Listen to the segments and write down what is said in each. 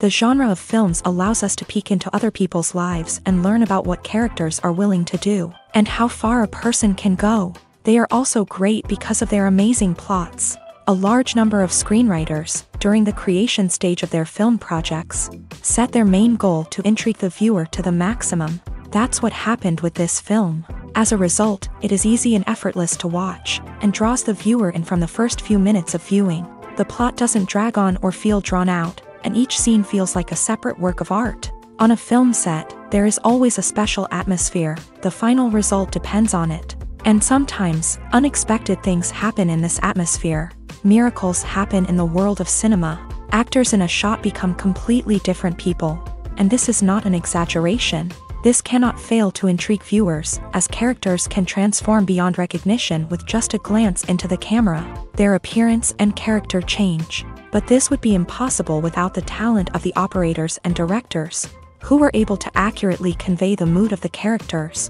The genre of films allows us to peek into other people's lives and learn about what characters are willing to do, and how far a person can go. They are also great because of their amazing plots. A large number of screenwriters, during the creation stage of their film projects, set their main goal to intrigue the viewer to the maximum. That's what happened with this film. As a result, it is easy and effortless to watch, and draws the viewer in from the first few minutes of viewing. The plot doesn't drag on or feel drawn out, and each scene feels like a separate work of art. On a film set, there is always a special atmosphere. The final result depends on it. And sometimes, unexpected things happen in this atmosphere. Miracles happen in the world of cinema. Actors in a shot become completely different people. And this is not an exaggeration. This cannot fail to intrigue viewers, as characters can transform beyond recognition with just a glance into the camera. Their appearance and character change. But this would be impossible without the talent of the operators and directors, who were able to accurately convey the mood of the characters.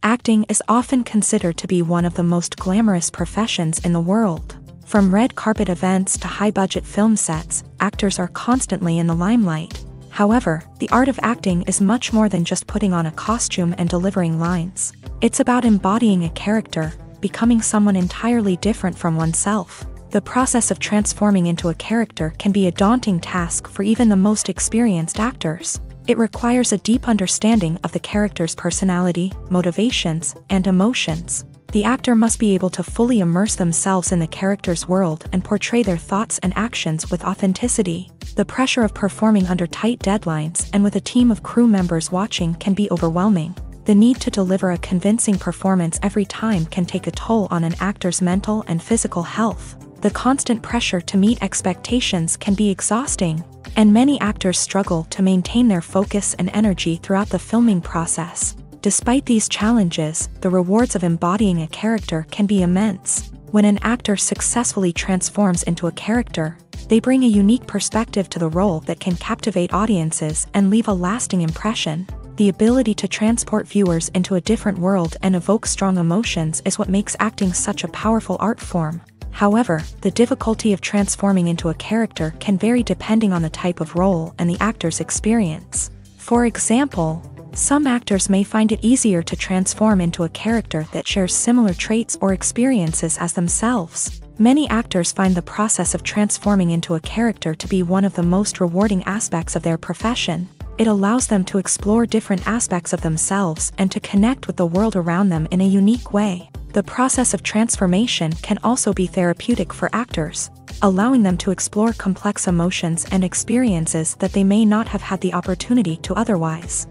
Acting is often considered to be one of the most glamorous professions in the world. From red carpet events to high-budget film sets, actors are constantly in the limelight. However, the art of acting is much more than just putting on a costume and delivering lines. It's about embodying a character, becoming someone entirely different from oneself. The process of transforming into a character can be a daunting task for even the most experienced actors. It requires a deep understanding of the character's personality, motivations, and emotions. The actor must be able to fully immerse themselves in the character's world and portray their thoughts and actions with authenticity. The pressure of performing under tight deadlines and with a team of crew members watching can be overwhelming. The need to deliver a convincing performance every time can take a toll on an actor's mental and physical health. The constant pressure to meet expectations can be exhausting, and many actors struggle to maintain their focus and energy throughout the filming process. Despite these challenges, the rewards of embodying a character can be immense. When an actor successfully transforms into a character, they bring a unique perspective to the role that can captivate audiences and leave a lasting impression. The ability to transport viewers into a different world and evoke strong emotions is what makes acting such a powerful art form. However, the difficulty of transforming into a character can vary depending on the type of role and the actor's experience. For example, some actors may find it easier to transform into a character that shares similar traits or experiences as themselves. Many actors find the process of transforming into a character to be one of the most rewarding aspects of their profession. It allows them to explore different aspects of themselves and to connect with the world around them in a unique way. The process of transformation can also be therapeutic for actors, allowing them to explore complex emotions and experiences that they may not have had the opportunity to otherwise.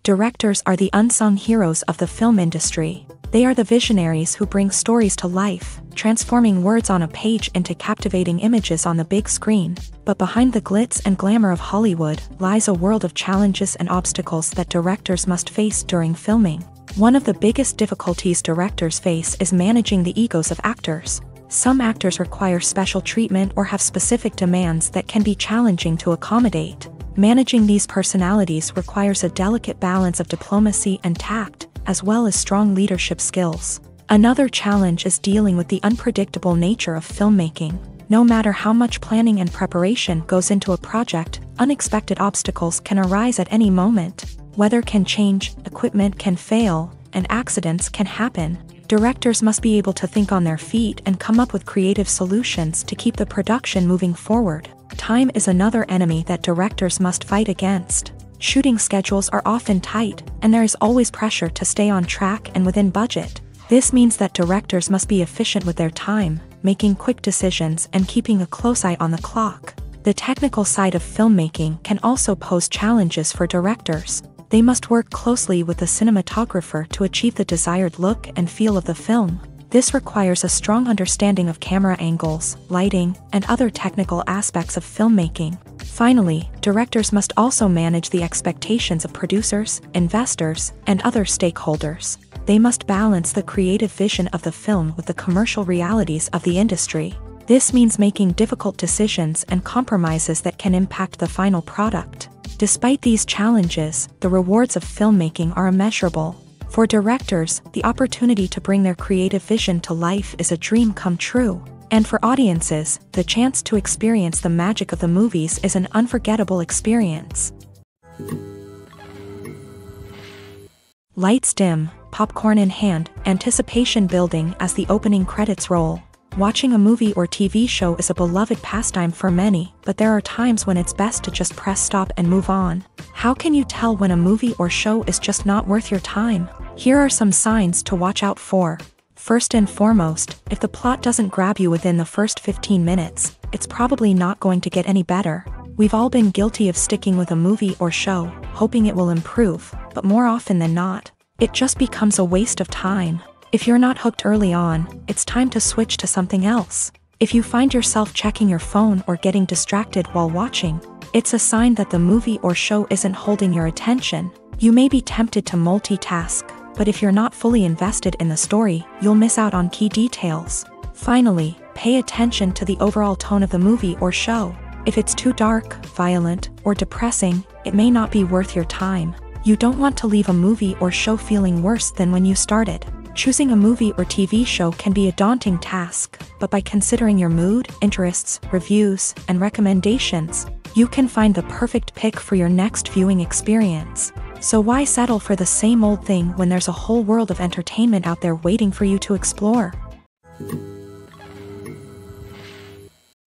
Directors are the unsung heroes of the film industry. They are the visionaries who bring stories to life, transforming words on a page into captivating images on the big screen. But behind the glitz and glamour of Hollywood lies a world of challenges and obstacles that directors must face during filming. One of the biggest difficulties directors face is managing the egos of actors. Some actors require special treatment or have specific demands that can be challenging to accommodate. Managing these personalities requires a delicate balance of diplomacy and tact, as well as strong leadership skills. Another challenge is dealing with the unpredictable nature of filmmaking. No matter how much planning and preparation goes into a project, unexpected obstacles can arise at any moment. Weather can change, equipment can fail, and accidents can happen. Directors must be able to think on their feet and come up with creative solutions to keep the production moving forward. Time is another enemy that directors must fight against. Shooting schedules are often tight, and there is always pressure to stay on track and within budget. This means that directors must be efficient with their time, making quick decisions and keeping a close eye on the clock. The technical side of filmmaking can also pose challenges for directors. They must work closely with the cinematographer to achieve the desired look and feel of the film. This requires a strong understanding of camera angles, lighting, and other technical aspects of filmmaking. Finally, directors must also manage the expectations of producers, investors, and other stakeholders. They must balance the creative vision of the film with the commercial realities of the industry. This means making difficult decisions and compromises that can impact the final product. Despite these challenges, the rewards of filmmaking are immeasurable. For directors, the opportunity to bring their creative vision to life is a dream come true. And for audiences, the chance to experience the magic of the movies is an unforgettable experience. Lights dim, popcorn in hand, anticipation building as the opening credits roll. Watching a movie or TV show is a beloved pastime for many, but there are times when it's best to just press stop and move on. How can you tell when a movie or show is just not worth your time? Here are some signs to watch out for. First and foremost, if the plot doesn't grab you within the first 15 minutes, it's probably not going to get any better. We've all been guilty of sticking with a movie or show, hoping it will improve, but more often than not, it just becomes a waste of time. If you're not hooked early on, it's time to switch to something else. If you find yourself checking your phone or getting distracted while watching, it's a sign that the movie or show isn't holding your attention. You may be tempted to multitask, but if you're not fully invested in the story, you'll miss out on key details. Finally, pay attention to the overall tone of the movie or show. If it's too dark, violent, or depressing, it may not be worth your time. You don't want to leave a movie or show feeling worse than when you started. Choosing a movie or TV show can be a daunting task, but by considering your mood, interests, reviews, and recommendations, you can find the perfect pick for your next viewing experience. So why settle for the same old thing when there's a whole world of entertainment out there waiting for you to explore?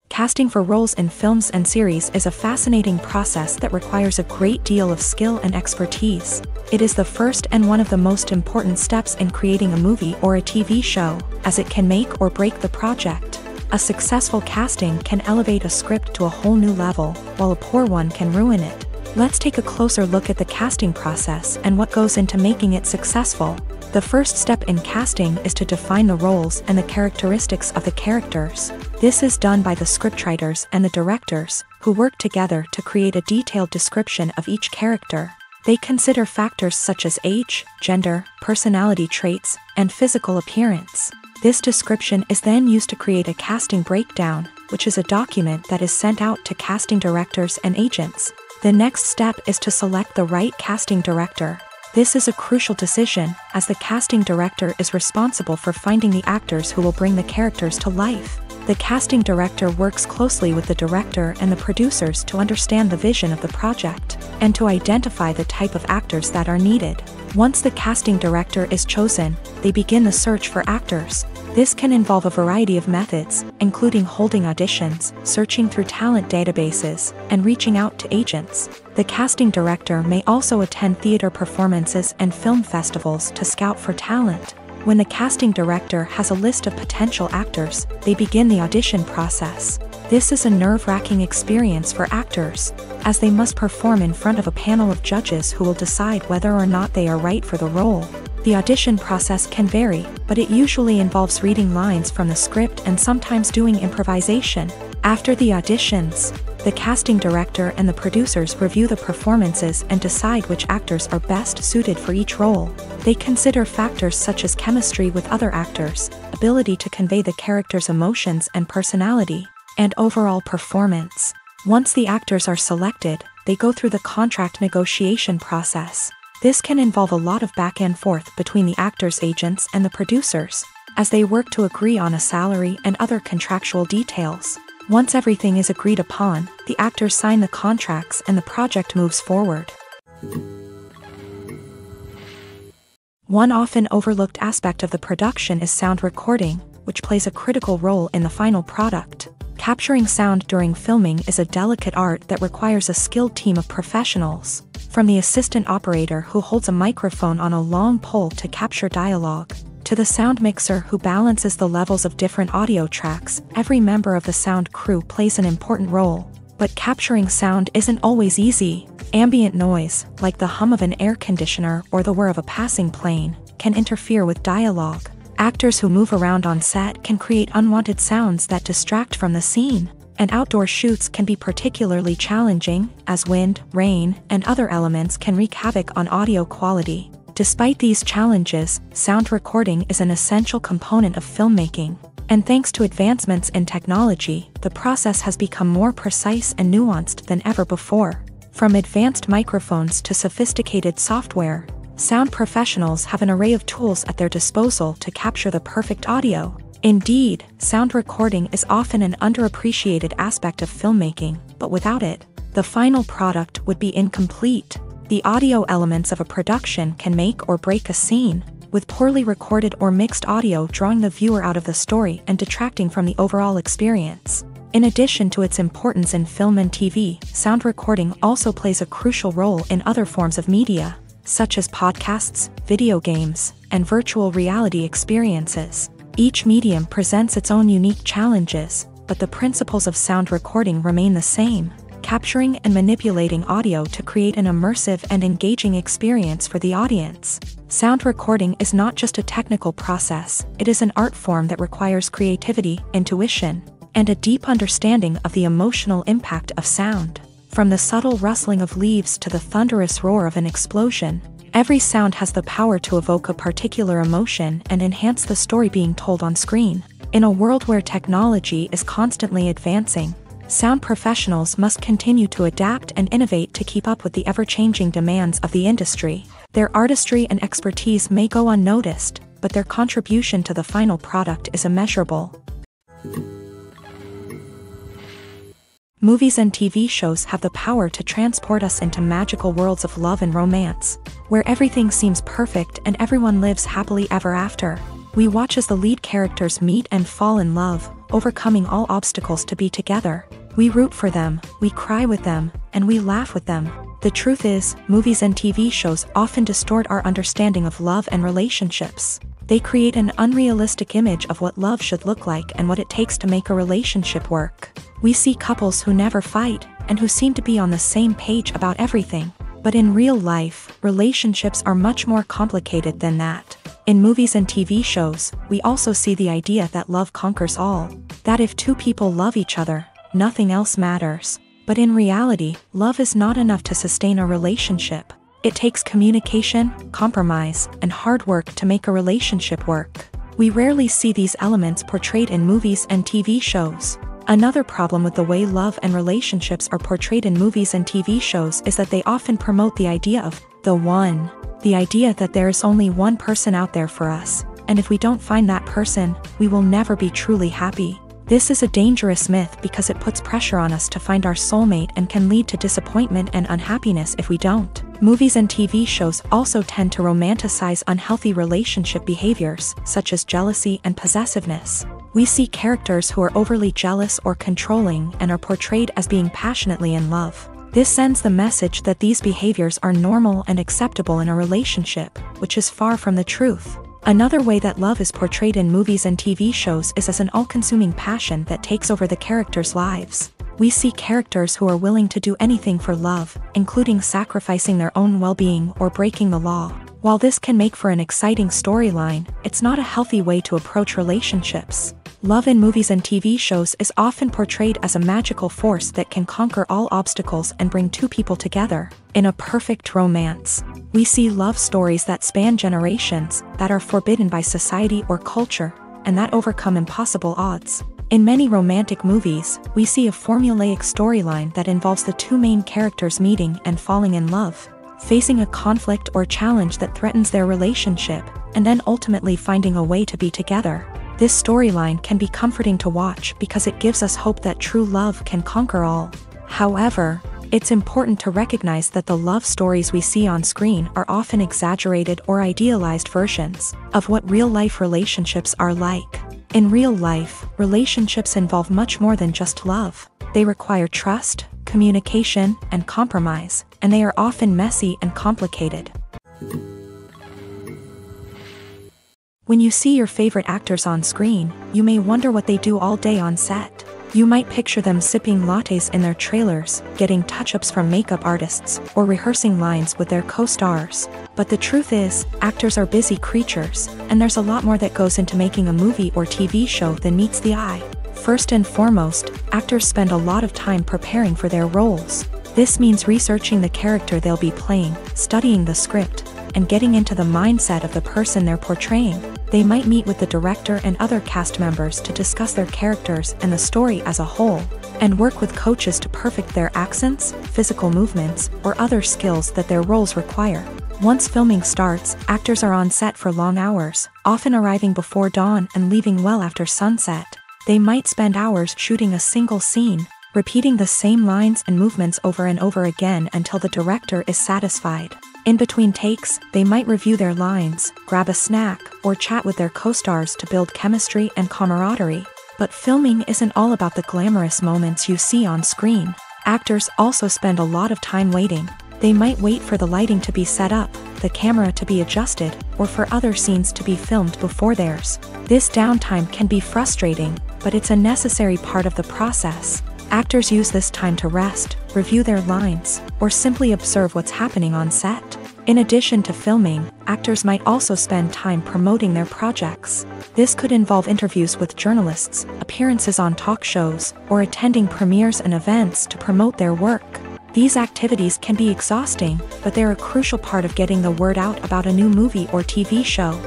Casting for roles in films and series is a fascinating process that requires a great deal of skill and expertise. It is the first and one of the most important steps in creating a movie or a TV show, as it can make or break the project. A successful casting can elevate a script to a whole new level, while a poor one can ruin it. Let's take a closer look at the casting process and what goes into making it successful. The first step in casting is to define the roles and the characteristics of the characters. This is done by the scriptwriters and the directors, who work together to create a detailed description of each character. They consider factors such as age, gender, personality traits, and physical appearance. This description is then used to create a casting breakdown, which is a document that is sent out to casting directors and agents. The next step is to select the right casting director. This is a crucial decision, as the casting director is responsible for finding the actors who will bring the characters to life. The casting director works closely with the director and the producers to understand the vision of the project, and to identify the type of actors that are needed. Once the casting director is chosen, they begin the search for actors. This can involve a variety of methods, including holding auditions, searching through talent databases, and reaching out to agents. The casting director may also attend theater performances and film festivals to scout for talent. When the casting director has a list of potential actors, they begin the audition process. This is a nerve-wracking experience for actors, as they must perform in front of a panel of judges who will decide whether or not they are right for the role. The audition process can vary, but it usually involves reading lines from the script and sometimes doing improvisation. After the auditions, the casting director and the producers review the performances and decide which actors are best suited for each role. They consider factors such as chemistry with other actors, ability to convey the character's emotions and personality, and overall performance. Once the actors are selected, they go through the contract negotiation process. This can involve a lot of back and forth between the actors' agents and the producers, as they work to agree on a salary and other contractual details. Once everything is agreed upon, the actors sign the contracts and the project moves forward. One often overlooked aspect of the production is sound recording, which plays a critical role in the final product. Capturing sound during filming is a delicate art that requires a skilled team of professionals. From the assistant operator who holds a microphone on a long pole to capture dialogue, to the sound mixer who balances the levels of different audio tracks, every member of the sound crew plays an important role. But capturing sound isn't always easy. Ambient noise, like the hum of an air conditioner or the whir of a passing plane, can interfere with dialogue. Actors who move around on set can create unwanted sounds that distract from the scene. And outdoor shoots can be particularly challenging, as wind, rain, and other elements can wreak havoc on audio quality. Despite these challenges, sound recording is an essential component of filmmaking. And thanks to advancements in technology, the process has become more precise and nuanced than ever before. From advanced microphones to sophisticated software, sound professionals have an array of tools at their disposal to capture the perfect audio. Indeed, sound recording is often an underappreciated aspect of filmmaking, but without it, the final product would be incomplete. The audio elements of a production can make or break a scene, with poorly recorded or mixed audio drawing the viewer out of the story and detracting from the overall experience. In addition to its importance in film and TV, sound recording also plays a crucial role in other forms of media, such as podcasts, video games, and virtual reality experiences. Each medium presents its own unique challenges, but the principles of sound recording remain the same, capturing and manipulating audio to create an immersive and engaging experience for the audience. Sound recording is not just a technical process, it is an art form that requires creativity, intuition, and a deep understanding of the emotional impact of sound. From the subtle rustling of leaves to the thunderous roar of an explosion, every sound has the power to evoke a particular emotion and enhance the story being told on screen. In a world where technology is constantly advancing, sound professionals must continue to adapt and innovate to keep up with the ever-changing demands of the industry. Their artistry and expertise may go unnoticed, but their contribution to the final product is immeasurable. Movies and TV shows have the power to transport us into magical worlds of love and romance, where everything seems perfect and everyone lives happily ever after. We watch as the lead characters meet and fall in love, overcoming all obstacles to be together. We root for them, we cry with them, and we laugh with them. The truth is, movies and TV shows often distort our understanding of love and relationships. They create an unrealistic image of what love should look like and what it takes to make a relationship work. We see couples who never fight, and who seem to be on the same page about everything. But in real life, relationships are much more complicated than that. In movies and TV shows, we also see the idea that love conquers all. That if two people love each other, nothing else matters. But in reality, love is not enough to sustain a relationship. It takes communication, compromise, and hard work to make a relationship work. We rarely see these elements portrayed in movies and TV shows. Another problem with the way love and relationships are portrayed in movies and TV shows is that they often promote the idea of the one. The idea that there is only one person out there for us, and if we don't find that person, we will never be truly happy. This is a dangerous myth because it puts pressure on us to find our soulmate and can lead to disappointment and unhappiness if we don't. Movies and TV shows also tend to romanticize unhealthy relationship behaviors, such as jealousy and possessiveness. We see characters who are overly jealous or controlling and are portrayed as being passionately in love. This sends the message that these behaviors are normal and acceptable in a relationship, which is far from the truth. Another way that love is portrayed in movies and TV shows is as an all-consuming passion that takes over the characters' lives. We see characters who are willing to do anything for love, including sacrificing their own well-being or breaking the law. While this can make for an exciting storyline, it's not a healthy way to approach relationships. Love in movies and TV shows is often portrayed as a magical force that can conquer all obstacles and bring two people together. In a perfect romance, we see love stories that span generations, that are forbidden by society or culture, and that overcome impossible odds. In many romantic movies, we see a formulaic storyline that involves the two main characters meeting and falling in love, facing a conflict or challenge that threatens their relationship, and then ultimately finding a way to be together. This storyline can be comforting to watch because it gives us hope that true love can conquer all. However, it's important to recognize that the love stories we see on screen are often exaggerated or idealized versions of what real-life relationships are like. In real life, relationships involve much more than just love. They require trust, communication, and compromise, and they are often messy and complicated. When you see your favorite actors on screen, you may wonder what they do all day on set. You might picture them sipping lattes in their trailers, getting touch-ups from makeup artists, or rehearsing lines with their co-stars. But the truth is, actors are busy creatures, and there's a lot more that goes into making a movie or TV show than meets the eye. First and foremost, actors spend a lot of time preparing for their roles. This means researching the character they'll be playing, studying the script, and getting into the mindset of the person they're portraying. They might meet with the director and other cast members to discuss their characters and the story as a whole, and work with coaches to perfect their accents, physical movements, or other skills that their roles require. Once filming starts, actors are on set for long hours, often arriving before dawn and leaving well after sunset. They might spend hours shooting a single scene, repeating the same lines and movements over and over again until the director is satisfied. In between takes, they might review their lines, grab a snack, or chat with their co-stars to build chemistry and camaraderie. But filming isn't all about the glamorous moments you see on screen. Actors also spend a lot of time waiting. They might wait for the lighting to be set up, the camera to be adjusted, or for other scenes to be filmed before theirs. This downtime can be frustrating, but it's a necessary part of the process. Actors use this time to rest, review their lines, or simply observe what's happening on set. In addition to filming, actors might also spend time promoting their projects. This could involve interviews with journalists, appearances on talk shows, or attending premieres and events to promote their work. These activities can be exhausting, but they're a crucial part of getting the word out about a new movie or TV show.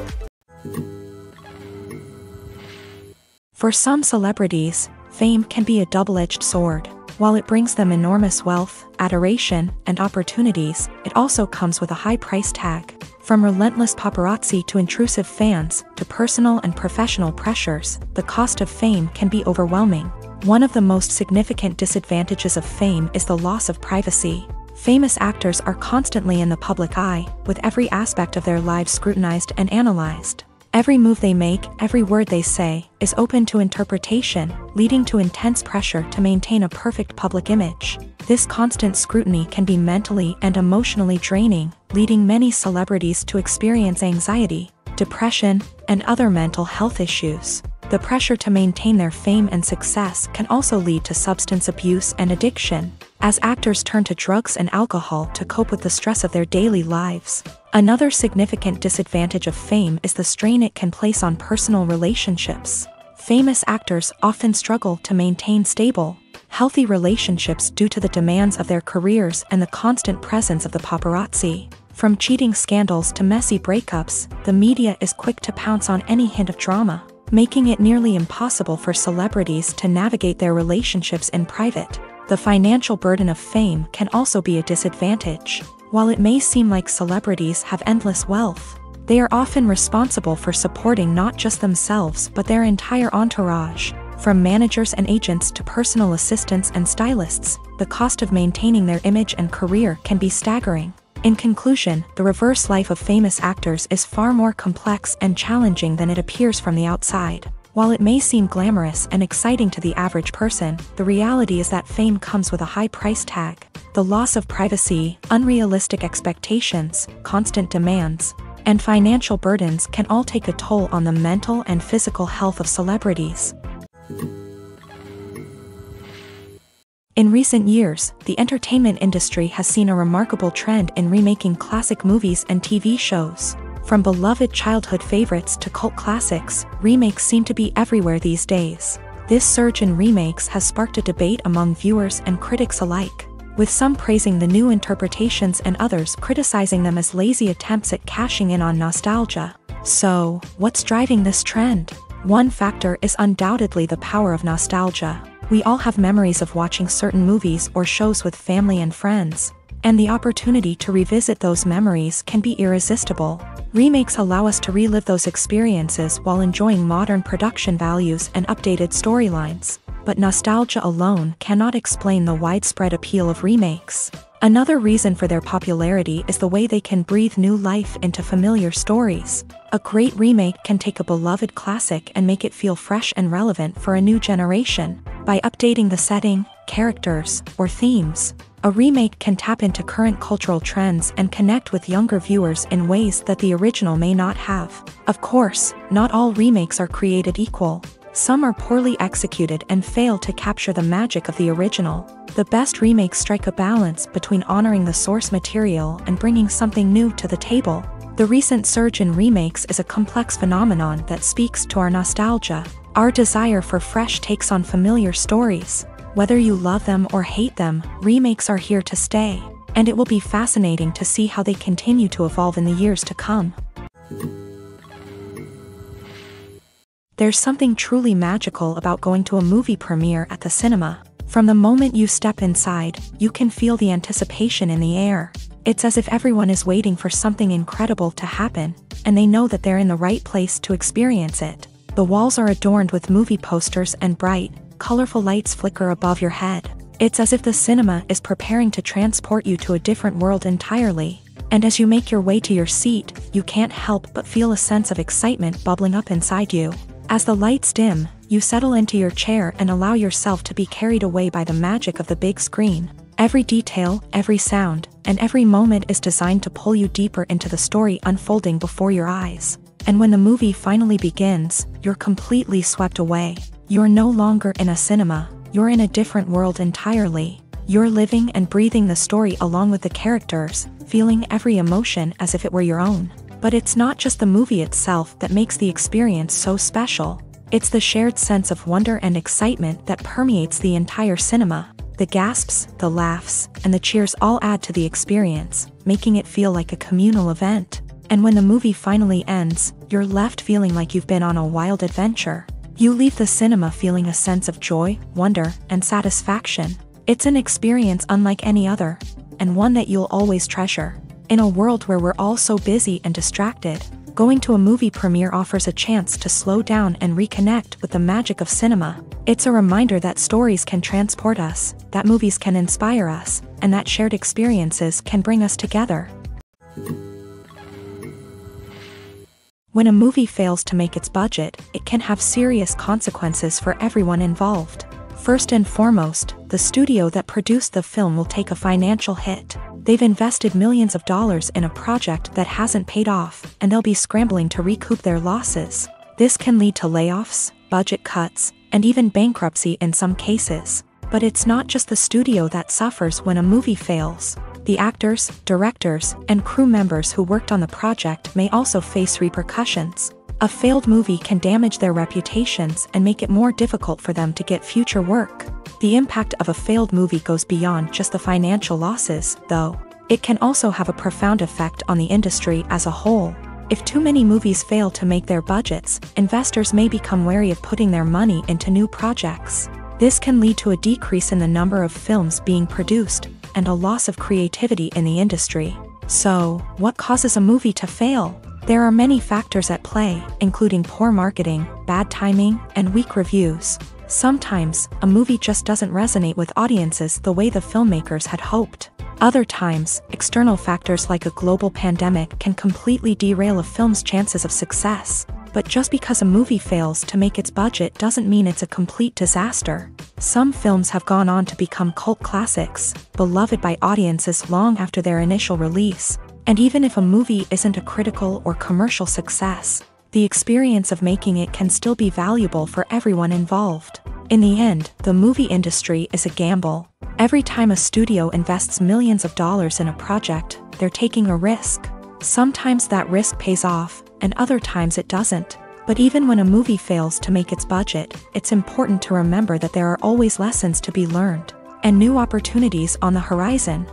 For some celebrities, fame can be a double-edged sword. While it brings them enormous wealth, adoration, and opportunities, it also comes with a high price tag. From relentless paparazzi to intrusive fans, to personal and professional pressures, the cost of fame can be overwhelming. One of the most significant disadvantages of fame is the loss of privacy. Famous actors are constantly in the public eye, with every aspect of their lives scrutinized and analyzed. Every move they make, every word they say, is open to interpretation, leading to intense pressure to maintain a perfect public image. This constant scrutiny can be mentally and emotionally draining, leading many celebrities to experience anxiety, depression, and other mental health issues. The pressure to maintain their fame and success can also lead to substance abuse and addiction, as actors turn to drugs and alcohol to cope with the stress of their daily lives. Another significant disadvantage of fame is the strain it can place on personal relationships. Famous actors often struggle to maintain stable, healthy relationships due to the demands of their careers and the constant presence of the paparazzi. From cheating scandals to messy breakups, the media is quick to pounce on any hint of drama, making it nearly impossible for celebrities to navigate their relationships in private. The financial burden of fame can also be a disadvantage. While it may seem like celebrities have endless wealth, they are often responsible for supporting not just themselves but their entire entourage. From managers and agents to personal assistants and stylists, the cost of maintaining their image and career can be staggering. In conclusion, the reverse life of famous actors is far more complex and challenging than it appears from the outside. While it may seem glamorous and exciting to the average person, the reality is that fame comes with a high price tag. The loss of privacy, unrealistic expectations, constant demands, and financial burdens can all take a toll on the mental and physical health of celebrities. In recent years, the entertainment industry has seen a remarkable trend in remaking classic movies and TV shows. From beloved childhood favorites to cult classics, remakes seem to be everywhere these days. This surge in remakes has sparked a debate among viewers and critics alike, with some praising the new interpretations and others criticizing them as lazy attempts at cashing in on nostalgia. So, what's driving this trend? One factor is undoubtedly the power of nostalgia. We all have memories of watching certain movies or shows with family and friends, and the opportunity to revisit those memories can be irresistible. Remakes allow us to relive those experiences while enjoying modern production values and updated storylines. But nostalgia alone cannot explain the widespread appeal of remakes. Another reason for their popularity is the way they can breathe new life into familiar stories. A great remake can take a beloved classic and make it feel fresh and relevant for a new generation. By updating the setting, characters, or themes, a remake can tap into current cultural trends and connect with younger viewers in ways that the original may not have. Of course, not all remakes are created equal. Some are poorly executed and fail to capture the magic of the original. The best remakes strike a balance between honoring the source material and bringing something new to the table. The recent surge in remakes is a complex phenomenon that speaks to our nostalgia, our desire for fresh takes on familiar stories. Whether you love them or hate them, remakes are here to stay, and it will be fascinating to see how they continue to evolve in the years to come. There's something truly magical about going to a movie premiere at the cinema. From the moment you step inside, you can feel the anticipation in the air. It's as if everyone is waiting for something incredible to happen, and they know that they're in the right place to experience it. The walls are adorned with movie posters and bright, colorful lights flicker above your head. It's as if the cinema is preparing to transport you to a different world entirely. And as you make your way to your seat, you can't help but feel a sense of excitement bubbling up inside you. As the lights dim, you settle into your chair and allow yourself to be carried away by the magic of the big screen. Every detail, every sound, and every moment is designed to pull you deeper into the story unfolding before your eyes. And when the movie finally begins, you're completely swept away. You're no longer in a cinema, you're in a different world entirely. You're living and breathing the story along with the characters, feeling every emotion as if it were your own. But it's not just the movie itself that makes the experience so special. It's the shared sense of wonder and excitement that permeates the entire cinema. The gasps, the laughs, and the cheers all add to the experience, making it feel like a communal event. And when the movie finally ends, you're left feeling like you've been on a wild adventure. You leave the cinema feeling a sense of joy, wonder, and satisfaction. It's an experience unlike any other, and one that you'll always treasure. In a world where we're all so busy and distracted, going to a movie premiere offers a chance to slow down and reconnect with the magic of cinema. It's a reminder that stories can transport us, that movies can inspire us, and that shared experiences can bring us together. When a movie fails to make its budget, it can have serious consequences for everyone involved. First and foremost, the studio that produced the film will take a financial hit. They've invested millions of dollars in a project that hasn't paid off, and they'll be scrambling to recoup their losses. This can lead to layoffs, budget cuts, and even bankruptcy in some cases. But it's not just the studio that suffers when a movie fails. The actors, directors, and crew members who worked on the project may also face repercussions. A failed movie can damage their reputations and make it more difficult for them to get future work. The impact of a failed movie goes beyond just the financial losses, though. It can also have a profound effect on the industry as a whole. If too many movies fail to make their budgets, investors may become wary of putting their money into new projects. This can lead to a decrease in the number of films being produced, and a loss of creativity in the industry. So, what causes a movie to fail? There are many factors at play, including poor marketing, bad timing, and weak reviews. Sometimes, a movie just doesn't resonate with audiences the way the filmmakers had hoped. Other times, external factors like a global pandemic can completely derail a film's chances of success. But just because a movie fails to make its budget doesn't mean it's a complete disaster. Some films have gone on to become cult classics, beloved by audiences long after their initial release. And even if a movie isn't a critical or commercial success, the experience of making it can still be valuable for everyone involved. In the end, the movie industry is a gamble. Every time a studio invests millions of dollars in a project, they're taking a risk. Sometimes that risk pays off, and other times it doesn't. But even when a movie fails to make its budget, it's important to remember that there are always lessons to be learned, and new opportunities on the horizon.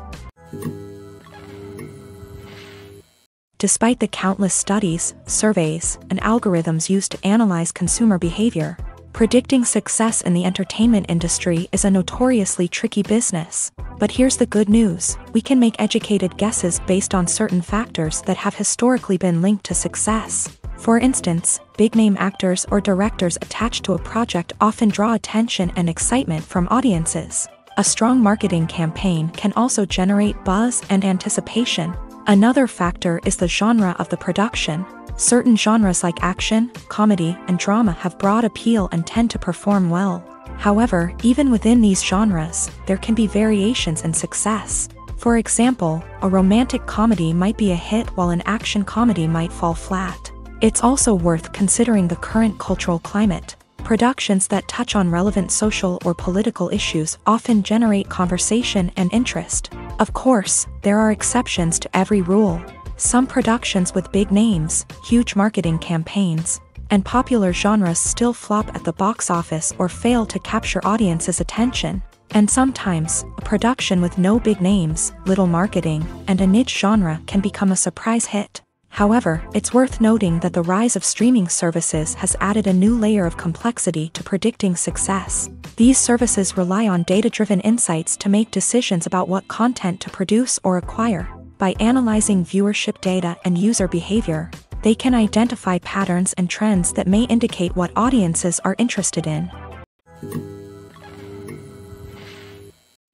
Despite the countless studies, surveys, and algorithms used to analyze consumer behavior, predicting success in the entertainment industry is a notoriously tricky business. But here's the good news: we can make educated guesses based on certain factors that have historically been linked to success. For instance, big-name actors or directors attached to a project often draw attention and excitement from audiences. A strong marketing campaign can also generate buzz and anticipation. Another factor is the genre of the production. Certain genres like action, comedy, and drama have broad appeal and tend to perform well. However, even within these genres, there can be variations in success. For example, a romantic comedy might be a hit while an action comedy might fall flat. It's also worth considering the current cultural climate. Productions that touch on relevant social or political issues often generate conversation and interest. Of course, there are exceptions to every rule. Some productions with big names, huge marketing campaigns, and popular genres still flop at the box office or fail to capture audiences' attention. And sometimes, a production with no big names, little marketing, and a niche genre can become a surprise hit. However, it's worth noting that the rise of streaming services has added a new layer of complexity to predicting success. These services rely on data-driven insights to make decisions about what content to produce or acquire. By analyzing viewership data and user behavior, they can identify patterns and trends that may indicate what audiences are interested in.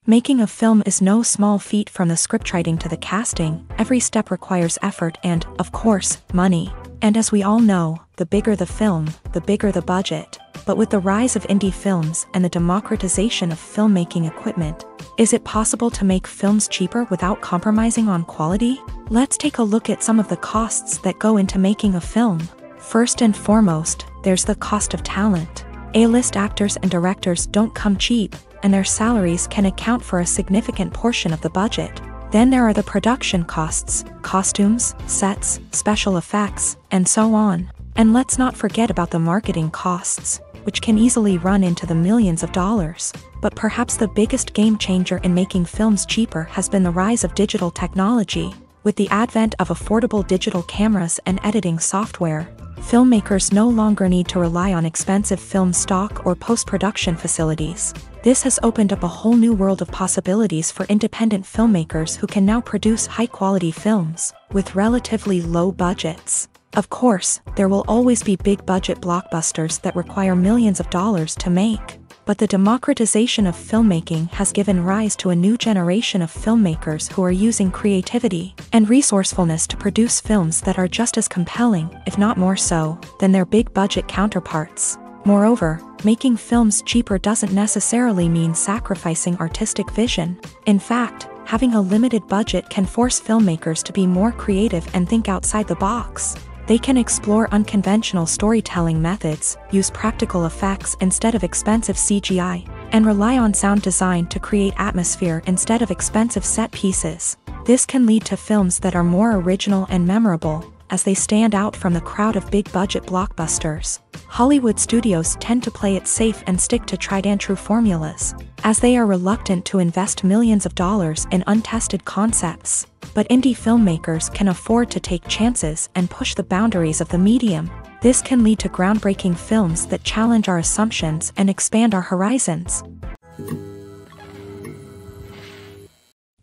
Making a film is no small feat. From the scriptwriting to the casting, every step requires effort and, of course, money. And as we all know, the bigger the film, the bigger the budget. But with the rise of indie films and the democratization of filmmaking equipment, is it possible to make films cheaper without compromising on quality? Let's take a look at some of the costs that go into making a film. First and foremost, there's the cost of talent. A-list actors and directors don't come cheap, and their salaries can account for a significant portion of the budget. Then there are the production costs, costumes, sets, special effects, and so on. And let's not forget about the marketing costs, which can easily run into the millions of dollars. But perhaps the biggest game changer in making films cheaper has been the rise of digital technology. With the advent of affordable digital cameras and editing software, filmmakers no longer need to rely on expensive film stock or post-production facilities. This has opened up a whole new world of possibilities for independent filmmakers who can now produce high-quality films with relatively low budgets. Of course, there will always be big-budget blockbusters that require millions of dollars to make. But the democratization of filmmaking has given rise to a new generation of filmmakers who are using creativity and resourcefulness to produce films that are just as compelling, if not more so, than their big-budget counterparts. Moreover, making films cheaper doesn't necessarily mean sacrificing artistic vision. In fact, having a limited budget can force filmmakers to be more creative and think outside the box. They can explore unconventional storytelling methods, use practical effects instead of expensive CGI, and rely on sound design to create atmosphere instead of expensive set pieces. This can lead to films that are more original and memorable, as they stand out from the crowd of big-budget blockbusters. Hollywood studios tend to play it safe and stick to tried-and-true formulas, as they are reluctant to invest millions of dollars in untested concepts. But indie filmmakers can afford to take chances and push the boundaries of the medium. This can lead to groundbreaking films that challenge our assumptions and expand our horizons.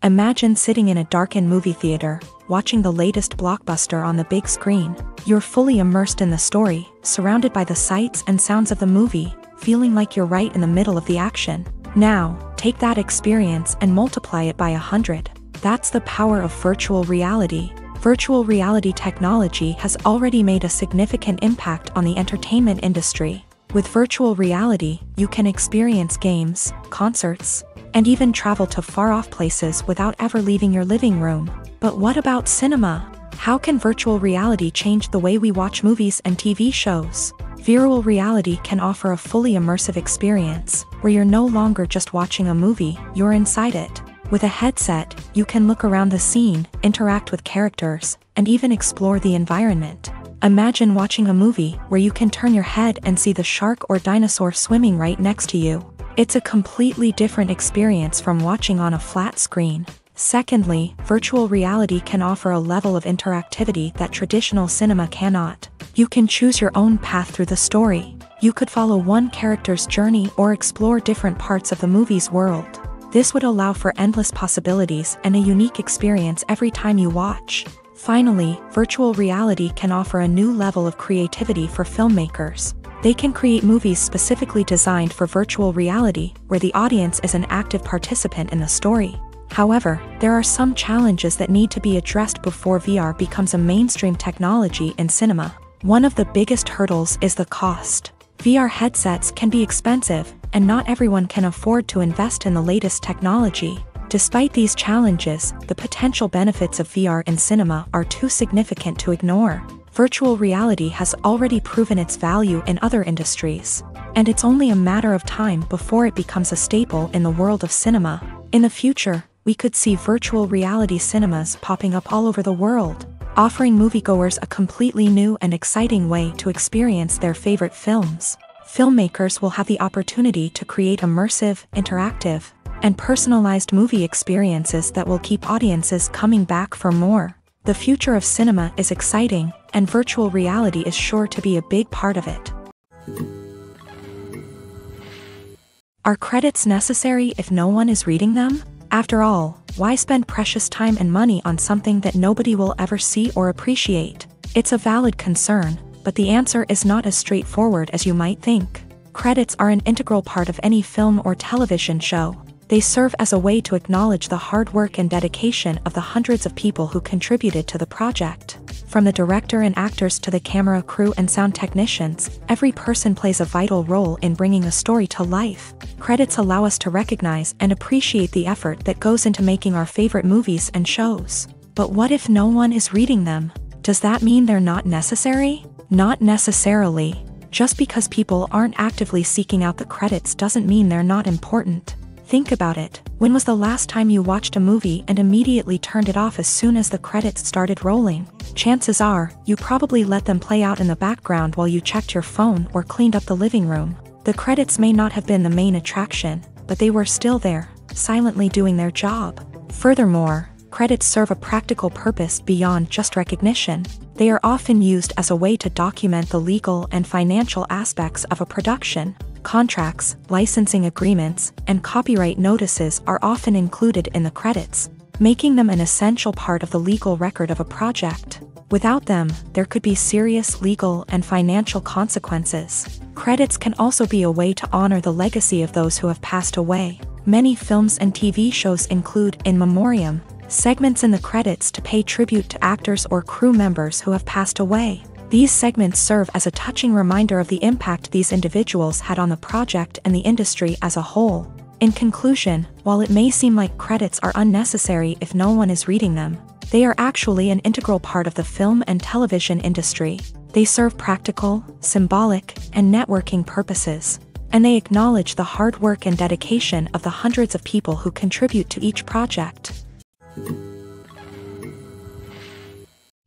Imagine sitting in a darkened movie theater, watching the latest blockbuster on the big screen. You're fully immersed in the story, surrounded by the sights and sounds of the movie, feeling like you're right in the middle of the action. Now, take that experience and multiply it by 100. That's the power of virtual reality. Virtual reality technology has already made a significant impact on the entertainment industry. With virtual reality, you can experience games, concerts, and even travel to far-off places without ever leaving your living room. But what about cinema? How can virtual reality change the way we watch movies and TV shows? Virtual reality can offer a fully immersive experience, where you're no longer just watching a movie, you're inside it. With a headset, you can look around the scene, interact with characters, and even explore the environment. Imagine watching a movie where you can turn your head and see the shark or dinosaur swimming right next to you. It's a completely different experience from watching on a flat screen. Secondly, virtual reality can offer a level of interactivity that traditional cinema cannot. You can choose your own path through the story. You could follow one character's journey or explore different parts of the movie's world. This would allow for endless possibilities and a unique experience every time you watch. Finally, virtual reality can offer a new level of creativity for filmmakers. They can create movies specifically designed for virtual reality, where the audience is an active participant in the story. However, there are some challenges that need to be addressed before VR becomes a mainstream technology in cinema. One of the biggest hurdles is the cost. VR headsets can be expensive, and not everyone can afford to invest in the latest technology. Despite these challenges, the potential benefits of VR in cinema are too significant to ignore. Virtual reality has already proven its value in other industries, and it's only a matter of time before it becomes a staple in the world of cinema. In the future, we could see virtual reality cinemas popping up all over the world, offering moviegoers a completely new and exciting way to experience their favorite films. Filmmakers will have the opportunity to create immersive, interactive, and personalized movie experiences that will keep audiences coming back for more. The future of cinema is exciting, and virtual reality is sure to be a big part of it. Are credits necessary if no one is reading them? After all, Why spend precious time and money on something that nobody will ever see or appreciate? It's a valid concern, but the answer is not as straightforward as you might think. Credits are an integral part of any film or television show. They serve as a way to acknowledge the hard work and dedication of the hundreds of people who contributed to the project. From the director and actors to the camera crew and sound technicians, every person plays a vital role in bringing a story to life. Credits allow us to recognize and appreciate the effort that goes into making our favorite movies and shows. But what if no one is reading them? Does that mean they're not necessary? Not necessarily. Just because people aren't actively seeking out the credits doesn't mean they're not important. Think about it. When was the last time you watched a movie and immediately turned it off as soon as the credits started rolling? Chances are, you probably let them play out in the background while you checked your phone or cleaned up the living room. The credits may not have been the main attraction, but they were still there, silently doing their job. Furthermore, credits serve a practical purpose beyond just recognition. They are often used as a way to document the legal and financial aspects of a production. Contracts, licensing agreements, and copyright notices are often included in the credits, making them an essential part of the legal record of a project. Without them, there could be serious legal and financial consequences. Credits can also be a way to honor the legacy of those who have passed away. Many films and TV shows include in memoriam segments in the credits to pay tribute to actors or crew members who have passed away. These segments serve as a touching reminder of the impact these individuals had on the project and the industry as a whole. In conclusion, while it may seem like credits are unnecessary if no one is reading them, they are actually an integral part of the film and television industry. They serve practical, symbolic, and networking purposes, and they acknowledge the hard work and dedication of the hundreds of people who contribute to each project.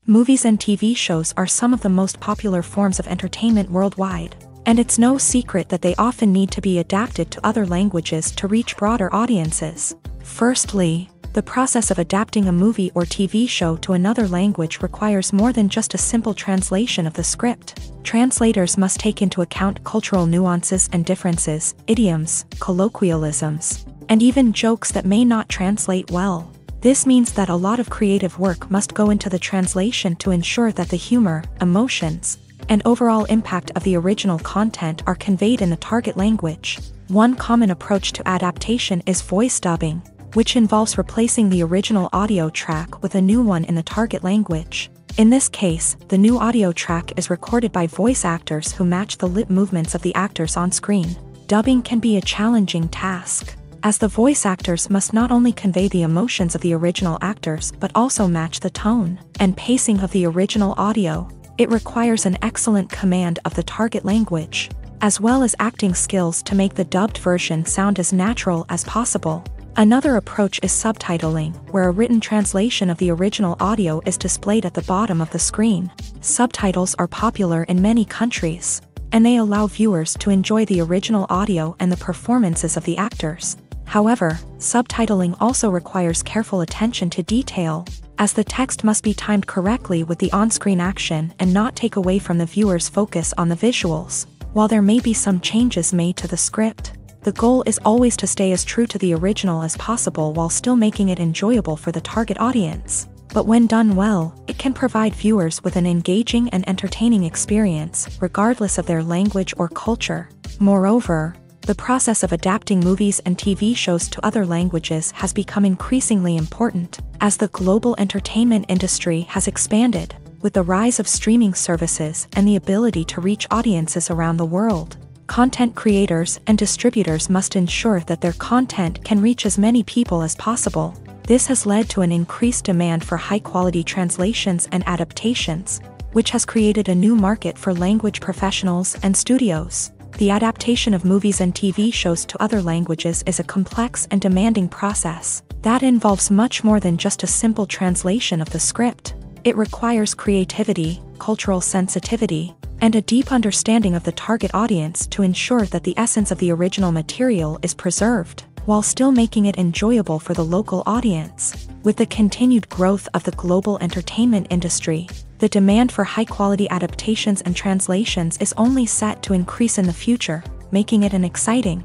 Movies and TV shows are some of the most popular forms of entertainment worldwide, and it's no secret that they often need to be adapted to other languages to reach broader audiences. Firstly, the process of adapting a movie or TV show to another language requires more than just a simple translation of the script. Translators must take into account cultural nuances and differences, idioms, colloquialisms, and even jokes that may not translate well. This means that a lot of creative work must go into the translation to ensure that the humor, emotions, and overall impact of the original content are conveyed in the target language. One common approach to adaptation is voice dubbing, which involves replacing the original audio track with a new one in the target language. In this case, the new audio track is recorded by voice actors who match the lip movements of the actors on screen. Dubbing can be a challenging task, as the voice actors must not only convey the emotions of the original actors but also match the tone and pacing of the original audio. It requires an excellent command of the target language, as well as acting skills to make the dubbed version sound as natural as possible. Another approach is subtitling, where a written translation of the original audio is displayed at the bottom of the screen. Subtitles are popular in many countries, and they allow viewers to enjoy the original audio and the performances of the actors. However, subtitling also requires careful attention to detail, as the text must be timed correctly with the on-screen action and not take away from the viewer's focus on the visuals. While there may be some changes made to the script, the goal is always to stay as true to the original as possible while still making it enjoyable for the target audience. But when done well, it can provide viewers with an engaging and entertaining experience, regardless of their language or culture. Moreover, the process of adapting movies and TV shows to other languages has become increasingly important, as the global entertainment industry has expanded, with the rise of streaming services and the ability to reach audiences around the world. Content creators and distributors must ensure that their content can reach as many people as possible. This has led to an increased demand for high-quality translations and adaptations, which has created a new market for language professionals and studios. The adaptation of movies and TV shows to other languages is a complex and demanding process that involves much more than just a simple translation of the script. It requires creativity, cultural sensitivity, and a deep understanding of the target audience to ensure that the essence of the original material is preserved, while still making it enjoyable for the local audience. With the continued growth of the global entertainment industry, the demand for high-quality adaptations and translations is only set to increase in the future, making it an exciting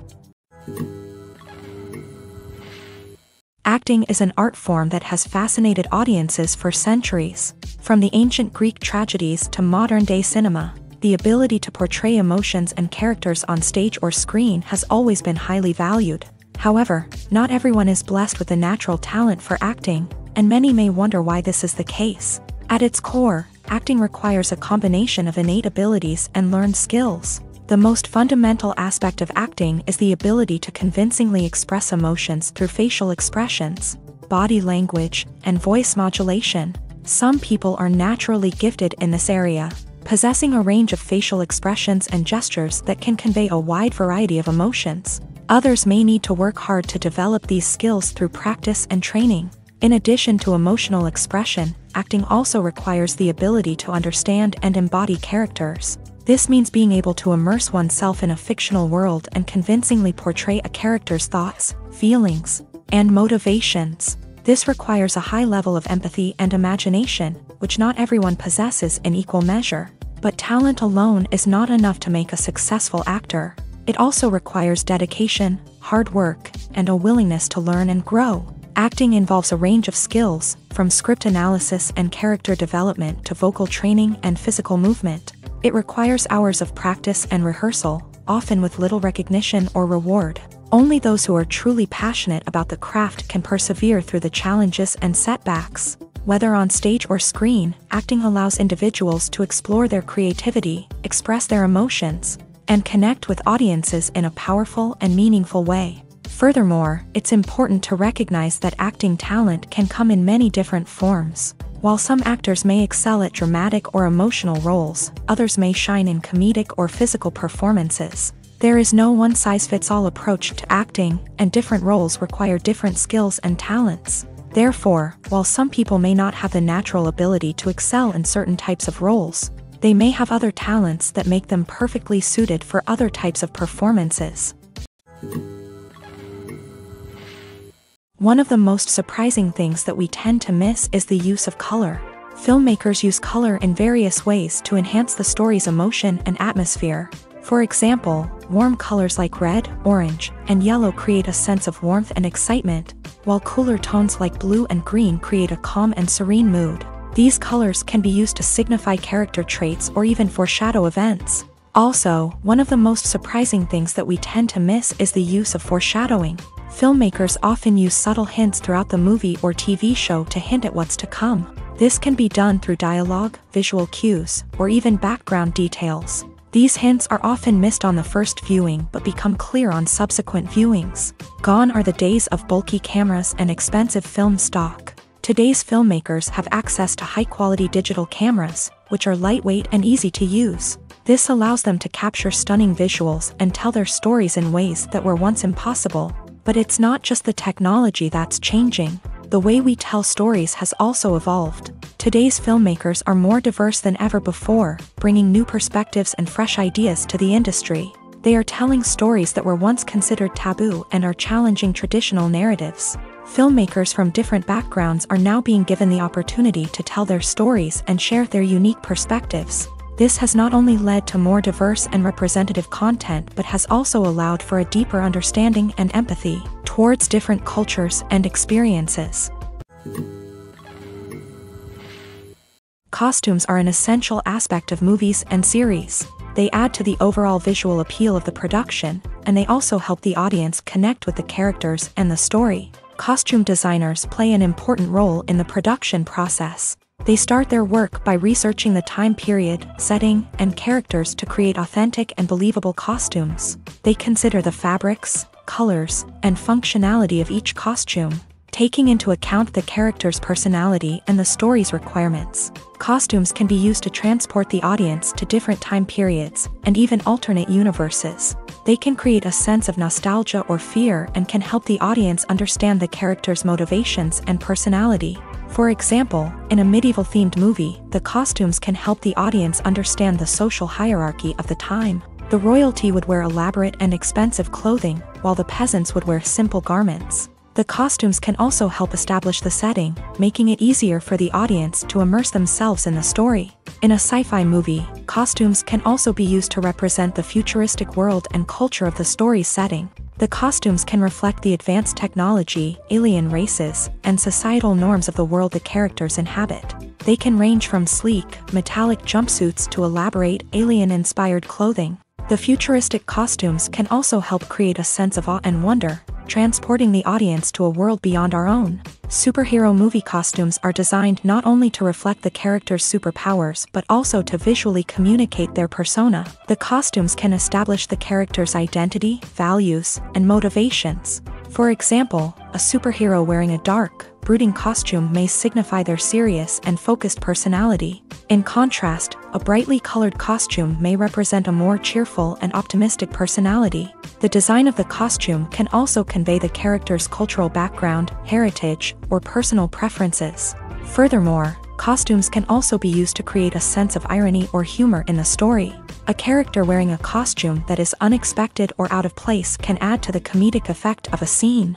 Acting is an art form that has fascinated audiences for centuries. From the ancient Greek tragedies to modern-day cinema, the ability to portray emotions and characters on stage or screen has always been highly valued. However, not everyone is blessed with the natural talent for acting, and many may wonder why this is the case. At its core, acting requires a combination of innate abilities and learned skills. The most fundamental aspect of acting is the ability to convincingly express emotions through facial expressions, body language, and voice modulation. Some people are naturally gifted in this area, possessing a range of facial expressions and gestures that can convey a wide variety of emotions. Others may need to work hard to develop these skills through practice and training. In addition to emotional expression, acting also requires the ability to understand and embody characters. This means being able to immerse oneself in a fictional world and convincingly portray a character's thoughts, feelings, and motivations. This requires a high level of empathy and imagination, which not everyone possesses in equal measure. But talent alone is not enough to make a successful actor. It also requires dedication, hard work, and a willingness to learn and grow. Acting involves a range of skills, from script analysis and character development to vocal training and physical movement. It requires hours of practice and rehearsal, often with little recognition or reward. Only those who are truly passionate about the craft can persevere through the challenges and setbacks. Whether on stage or screen, acting allows individuals to explore their creativity, express their emotions, and connect with audiences in a powerful and meaningful way. Furthermore, it's important to recognize that acting talent can come in many different forms. While some actors may excel at dramatic or emotional roles, others may shine in comedic or physical performances. There is no one-size-fits-all approach to acting, and different roles require different skills and talents. Therefore, while some people may not have the natural ability to excel in certain types of roles, they may have other talents that make them perfectly suited for other types of performances. One of the most surprising things that we tend to miss is the use of color. Filmmakers use color in various ways to enhance the story's emotion and atmosphere. For example, warm colors like red, orange, and yellow create a sense of warmth and excitement, while cooler tones like blue and green create a calm and serene mood. These colors can be used to signify character traits or even foreshadow events. Also, one of the most surprising things that we tend to miss is the use of foreshadowing. Filmmakers often use subtle hints throughout the movie or TV show to hint at what's to come. This can be done through dialogue, visual cues, or even background details. These hints are often missed on the first viewing but become clear on subsequent viewings. Gone are the days of bulky cameras and expensive film stock. Today's filmmakers have access to high-quality digital cameras, which are lightweight and easy to use. This allows them to capture stunning visuals and tell their stories in ways that were once impossible. But it's not just the technology that's changing. The way we tell stories has also evolved. Today's filmmakers are more diverse than ever before, bringing new perspectives and fresh ideas to the industry. They are telling stories that were once considered taboo and are challenging traditional narratives. Filmmakers from different backgrounds are now being given the opportunity to tell their stories and share their unique perspectives. This has not only led to more diverse and representative content but has also allowed for a deeper understanding and empathy towards different cultures and experiences. Costumes are an essential aspect of movies and series. They add to the overall visual appeal of the production, and they also help the audience connect with the characters and the story. Costume designers play an important role in the production process. They start their work by researching the time period, setting, and characters to create authentic and believable costumes. They consider the fabrics, colors, and functionality of each costume, taking into account the character's personality and the story's requirements. Costumes can be used to transport the audience to different time periods and even alternate universes. They can create a sense of nostalgia or fear and can help the audience understand the character's motivations and personality. For example, in a medieval-themed movie, the costumes can help the audience understand the social hierarchy of the time. The royalty would wear elaborate and expensive clothing, while the peasants would wear simple garments. The costumes can also help establish the setting, making it easier for the audience to immerse themselves in the story. In a sci-fi movie, costumes can also be used to represent the futuristic world and culture of the story's setting. The costumes can reflect the advanced technology, alien races, and societal norms of the world the characters inhabit. They can range from sleek, metallic jumpsuits to elaborate, alien-inspired clothing. The futuristic costumes can also help create a sense of awe and wonder, transporting the audience to a world beyond our own. Superhero movie costumes are designed not only to reflect the character's superpowers but also to visually communicate their persona. The costumes can establish the character's identity, values, and motivations. For example, a superhero wearing a dark, brooding costume may signify their serious and focused personality. In contrast, a brightly colored costume may represent a more cheerful and optimistic personality. The design of the costume can also convey the character's cultural background, heritage, or personal preferences. Furthermore, costumes can also be used to create a sense of irony or humor in the story. A character wearing a costume that is unexpected or out of place can add to the comedic effect of a scene.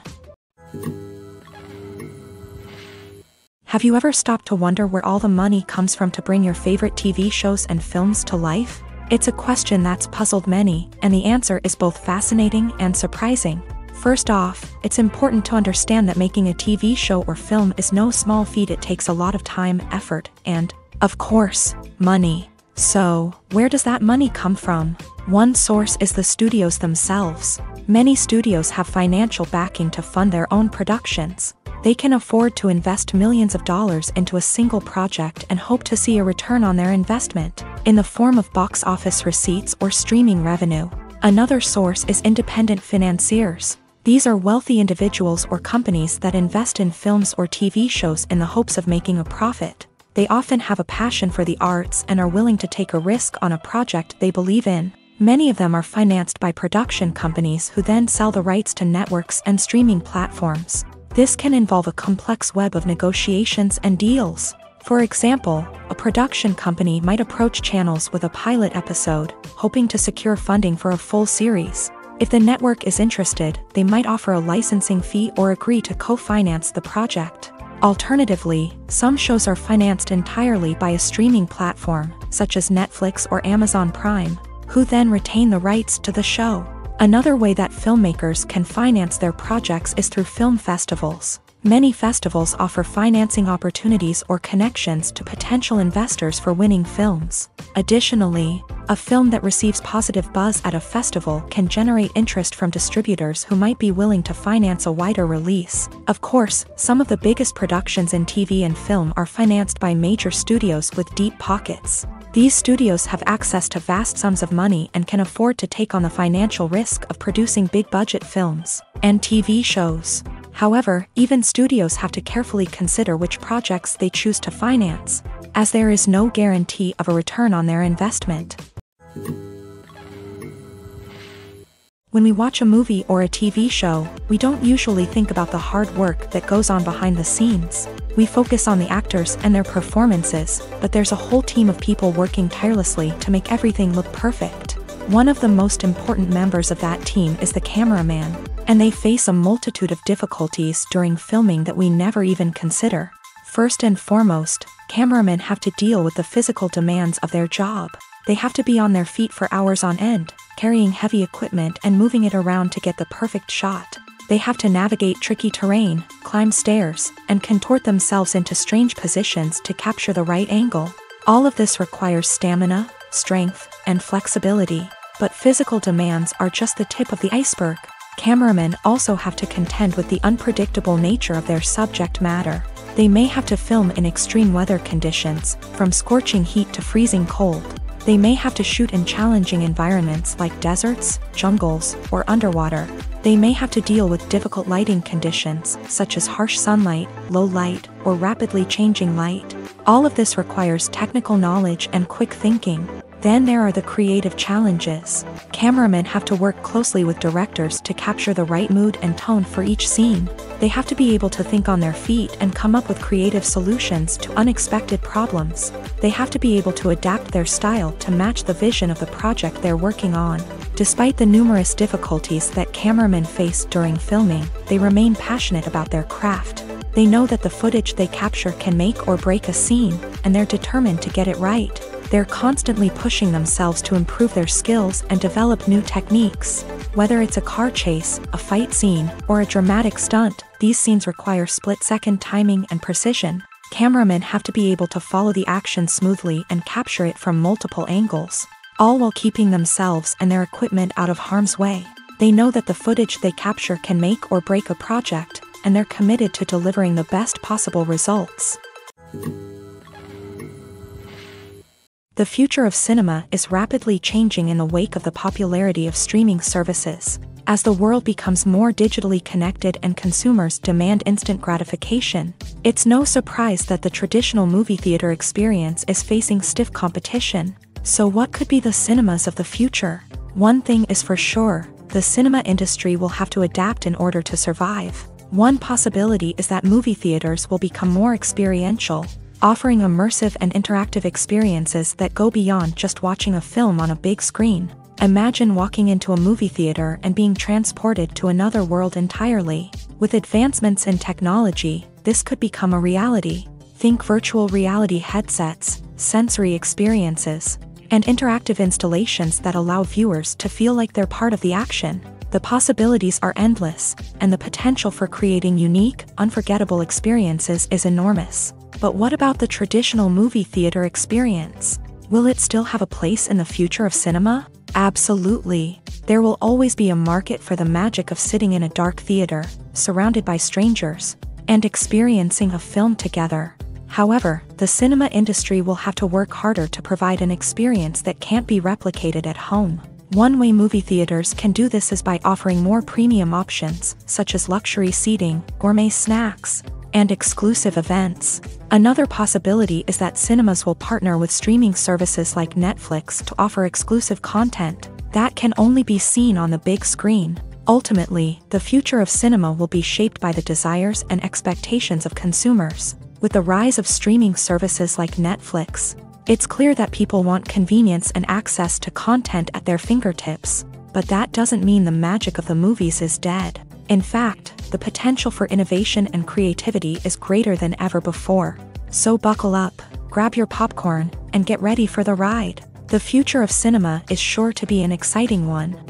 Have you ever stopped to wonder where all the money comes from to bring your favorite TV shows and films to life? It's a question that's puzzled many, and the answer is both fascinating and surprising. First off, it's important to understand that making a TV show or film is no small feat. It takes a lot of time, effort, and, of course, money. So, where does that money come from? One source is the studios themselves. Many studios have financial backing to fund their own productions. They can afford to invest millions of dollars into a single project and hope to see a return on their investment, in the form of box office receipts or streaming revenue. Another source is independent financiers. These are wealthy individuals or companies that invest in films or TV shows in the hopes of making a profit. They often have a passion for the arts and are willing to take a risk on a project they believe in. Many of them are financed by production companies who then sell the rights to networks and streaming platforms. This can involve a complex web of negotiations and deals. For example, a production company might approach channels with a pilot episode, hoping to secure funding for a full series. If the network is interested, they might offer a licensing fee or agree to co-finance the project. Alternatively, some shows are financed entirely by a streaming platform, such as Netflix or Amazon Prime, who then retain the rights to the show. Another way that filmmakers can finance their projects is through film festivals. Many festivals offer financing opportunities or connections to potential investors for winning films. Additionally, a film that receives positive buzz at a festival can generate interest from distributors who might be willing to finance a wider release. Of course, some of the biggest productions in TV and film are financed by major studios with deep pockets. These studios have access to vast sums of money and can afford to take on the financial risk of producing big-budget films and TV shows. However, even studios have to carefully consider which projects they choose to finance, as there is no guarantee of a return on their investment. When we watch a movie or a TV show, we don't usually think about the hard work that goes on behind the scenes. We focus on the actors and their performances, but there's a whole team of people working tirelessly to make everything look perfect. One of the most important members of that team is the cameraman, and they face a multitude of difficulties during filming that we never even consider. First and foremost, cameramen have to deal with the physical demands of their job. They have to be on their feet for hours on end, carrying heavy equipment and moving it around to get the perfect shot. They have to navigate tricky terrain, climb stairs, and contort themselves into strange positions to capture the right angle. All of this requires stamina, strength, and flexibility. But physical demands are just the tip of the iceberg. Cameramen also have to contend with the unpredictable nature of their subject matter. They may have to film in extreme weather conditions, from scorching heat to freezing cold. They may have to shoot in challenging environments like deserts, jungles, or underwater. They may have to deal with difficult lighting conditions, such as harsh sunlight, low light, or rapidly changing light. All of this requires technical knowledge and quick thinking. Then there are the creative challenges. Cameramen have to work closely with directors to capture the right mood and tone for each scene. They have to be able to think on their feet and come up with creative solutions to unexpected problems. They have to be able to adapt their style to match the vision of the project they're working on. Despite the numerous difficulties that cameramen face during filming, they remain passionate about their craft. They know that the footage they capture can make or break a scene, and they're determined to get it right. They're constantly pushing themselves to improve their skills and develop new techniques. Whether it's a car chase, a fight scene, or a dramatic stunt, these scenes require split-second timing and precision. Cameramen have to be able to follow the action smoothly and capture it from multiple angles, all while keeping themselves and their equipment out of harm's way. They know that the footage they capture can make or break a project, and they're committed to delivering the best possible results. The future of cinema is rapidly changing in the wake of the popularity of streaming services. As the world becomes more digitally connected and consumers demand instant gratification, it's no surprise that the traditional movie theater experience is facing stiff competition. So what could be the cinemas of the future? One thing is for sure, the cinema industry will have to adapt in order to survive. One possibility is that movie theaters will become more experiential, offering immersive and interactive experiences that go beyond just watching a film on a big screen. Imagine walking into a movie theater and being transported to another world entirely. With advancements in technology, this could become a reality. Think virtual reality headsets, sensory experiences, and interactive installations that allow viewers to feel like they're part of the action. The possibilities are endless, and the potential for creating unique, unforgettable experiences is enormous. But what about the traditional movie theater experience? Will it still have a place in the future of cinema? Absolutely. There will always be a market for the magic of sitting in a dark theater, surrounded by strangers, and experiencing a film together. However, the cinema industry will have to work harder to provide an experience that can't be replicated at home. One way movie theaters can do this is by offering more premium options, such as luxury seating, gourmet snacks, and exclusive events. Another possibility is that cinemas will partner with streaming services like Netflix to offer exclusive content that can only be seen on the big screen. Ultimately, the future of cinema will be shaped by the desires and expectations of consumers. With the rise of streaming services like Netflix, it's clear that people want convenience and access to content at their fingertips. But that doesn't mean the magic of the movies is dead. In fact, the potential for innovation and creativity is greater than ever before. So buckle up, grab your popcorn, and get ready for the ride. The future of cinema is sure to be an exciting one.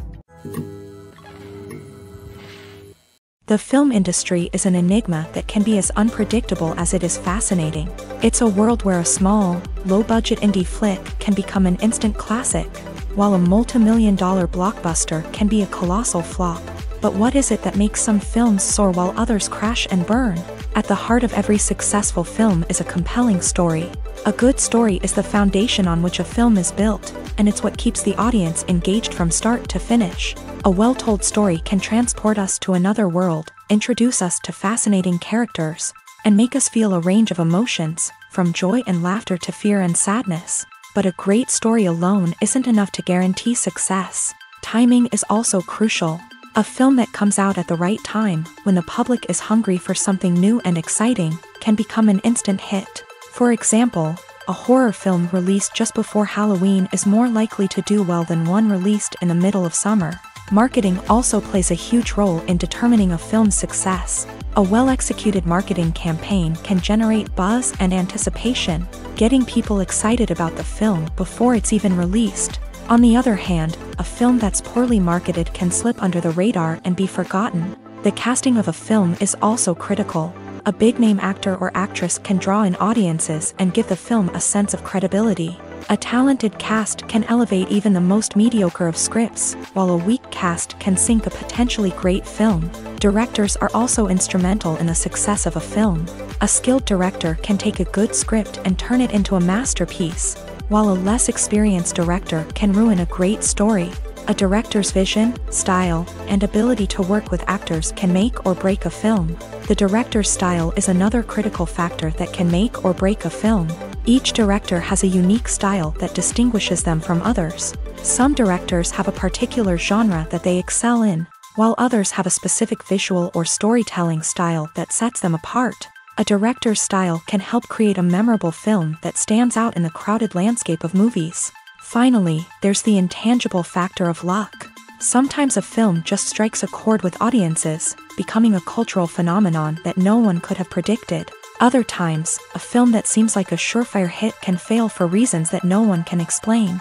The film industry is an enigma that can be as unpredictable as it is fascinating. It's a world where a small, low-budget indie flick can become an instant classic, while a multi-million-dollar blockbuster can be a colossal flop. But what is it that makes some films soar while others crash and burn? At the heart of every successful film is a compelling story. A good story is the foundation on which a film is built, and it's what keeps the audience engaged from start to finish. A well-told story can transport us to another world, introduce us to fascinating characters, and make us feel a range of emotions, from joy and laughter to fear and sadness. But a great story alone isn't enough to guarantee success. Timing is also crucial. A film that comes out at the right time, when the public is hungry for something new and exciting, can become an instant hit. For example, a horror film released just before Halloween is more likely to do well than one released in the middle of summer. Marketing also plays a huge role in determining a film's success. A well-executed marketing campaign can generate buzz and anticipation, getting people excited about the film before it's even released. On the other hand, a film that's poorly marketed can slip under the radar and be forgotten. The casting of a film is also critical. A big-name actor or actress can draw in audiences and give the film a sense of credibility. A talented cast can elevate even the most mediocre of scripts, while a weak cast can sink a potentially great film. Directors are also instrumental in the success of a film. A skilled director can take a good script and turn it into a masterpiece, while a less experienced director can ruin a great story. A director's vision, style, and ability to work with actors can make or break a film. The director's style is another critical factor that can make or break a film. Each director has a unique style that distinguishes them from others. Some directors have a particular genre that they excel in, while others have a specific visual or storytelling style that sets them apart. A director's style can help create a memorable film that stands out in the crowded landscape of movies. Finally, there's the intangible factor of luck. Sometimes a film just strikes a chord with audiences, becoming a cultural phenomenon that no one could have predicted. Other times, a film that seems like a surefire hit can fail for reasons that no one can explain.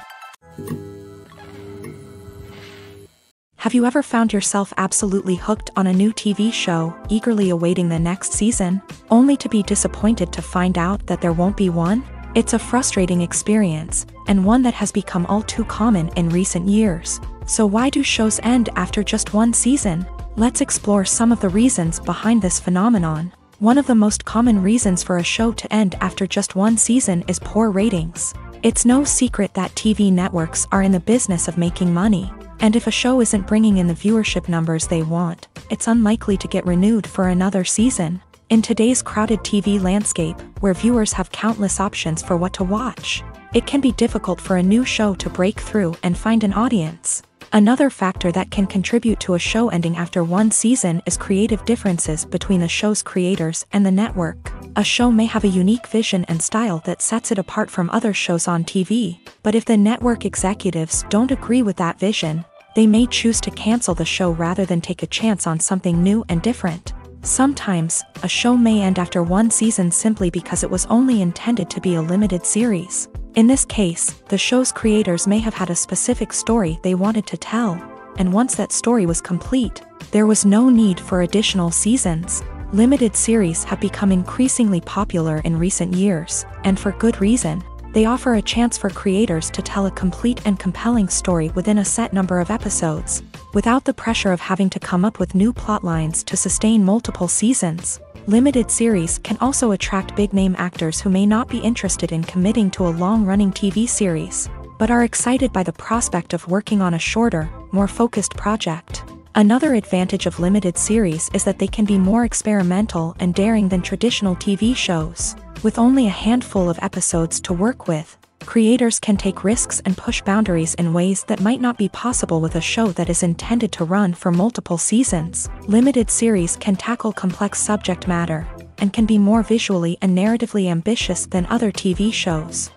Have you ever found yourself absolutely hooked on a new TV show, eagerly awaiting the next season, only to be disappointed to find out that there won't be one? It's a frustrating experience, and one that has become all too common in recent years. So why do shows end after just one season? Let's explore some of the reasons behind this phenomenon. One of the most common reasons for a show to end after just one season is poor ratings. It's no secret that TV networks are in the business of making money, and if a show isn't bringing in the viewership numbers they want, it's unlikely to get renewed for another season. In today's crowded TV landscape, where viewers have countless options for what to watch, it can be difficult for a new show to break through and find an audience. Another factor that can contribute to a show ending after one season is creative differences between the show's creators and the network. A show may have a unique vision and style that sets it apart from other shows on TV, but if the network executives don't agree with that vision, they may choose to cancel the show rather than take a chance on something new and different. Sometimes, a show may end after one season simply because it was only intended to be a limited series. In this case, the show's creators may have had a specific story they wanted to tell, and once that story was complete, there was no need for additional seasons. Limited series have become increasingly popular in recent years, and for good reason. They offer a chance for creators to tell a complete and compelling story within a set number of episodes, without the pressure of having to come up with new plotlines to sustain multiple seasons. Limited series can also attract big-name actors who may not be interested in committing to a long-running TV series, but are excited by the prospect of working on a shorter, more focused project. Another advantage of limited series is that they can be more experimental and daring than traditional TV shows. With only a handful of episodes to work with, creators can take risks and push boundaries in ways that might not be possible with a show that is intended to run for multiple seasons. Limited series can tackle complex subject matter, and can be more visually and narratively ambitious than other TV shows.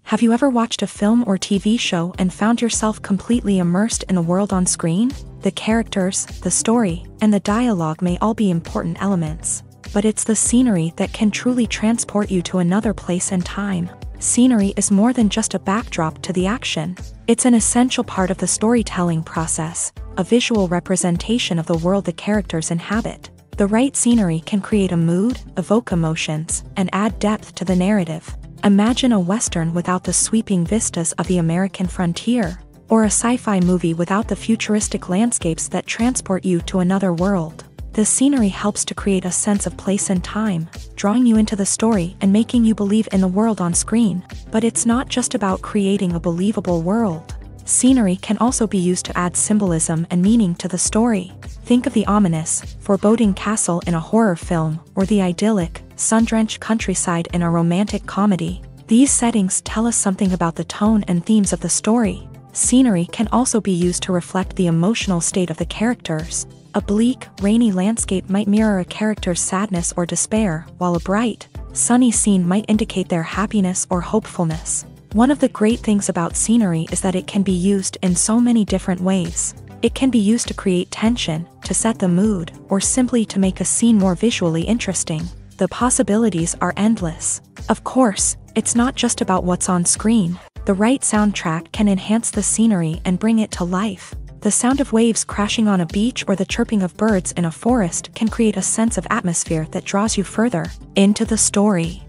Have you ever watched a film or TV show and found yourself completely immersed in the world on screen? The characters, the story, and the dialogue may all be important elements, but it's the scenery that can truly transport you to another place and time. Scenery is more than just a backdrop to the action. It's an essential part of the storytelling process, a visual representation of the world the characters inhabit. The right scenery can create a mood, evoke emotions, and add depth to the narrative. Imagine a Western without the sweeping vistas of the American frontier, or a sci-fi movie without the futuristic landscapes that transport you to another world. The scenery helps to create a sense of place and time, drawing you into the story and making you believe in the world on screen. But it's not just about creating a believable world. Scenery can also be used to add symbolism and meaning to the story. Think of the ominous, foreboding castle in a horror film, or the idyllic, sun-drenched countryside in a romantic comedy. These settings tell us something about the tone and themes of the story. Scenery can also be used to reflect the emotional state of the characters. A bleak, rainy landscape might mirror a character's sadness or despair, while a bright, sunny scene might indicate their happiness or hopefulness. One of the great things about scenery is that it can be used in so many different ways. It can be used to create tension, to set the mood, or simply to make a scene more visually interesting. The possibilities are endless. Of course, it's not just about what's on screen. The right soundtrack can enhance the scenery and bring it to life. The sound of waves crashing on a beach or the chirping of birds in a forest can create a sense of atmosphere that draws you further into the story.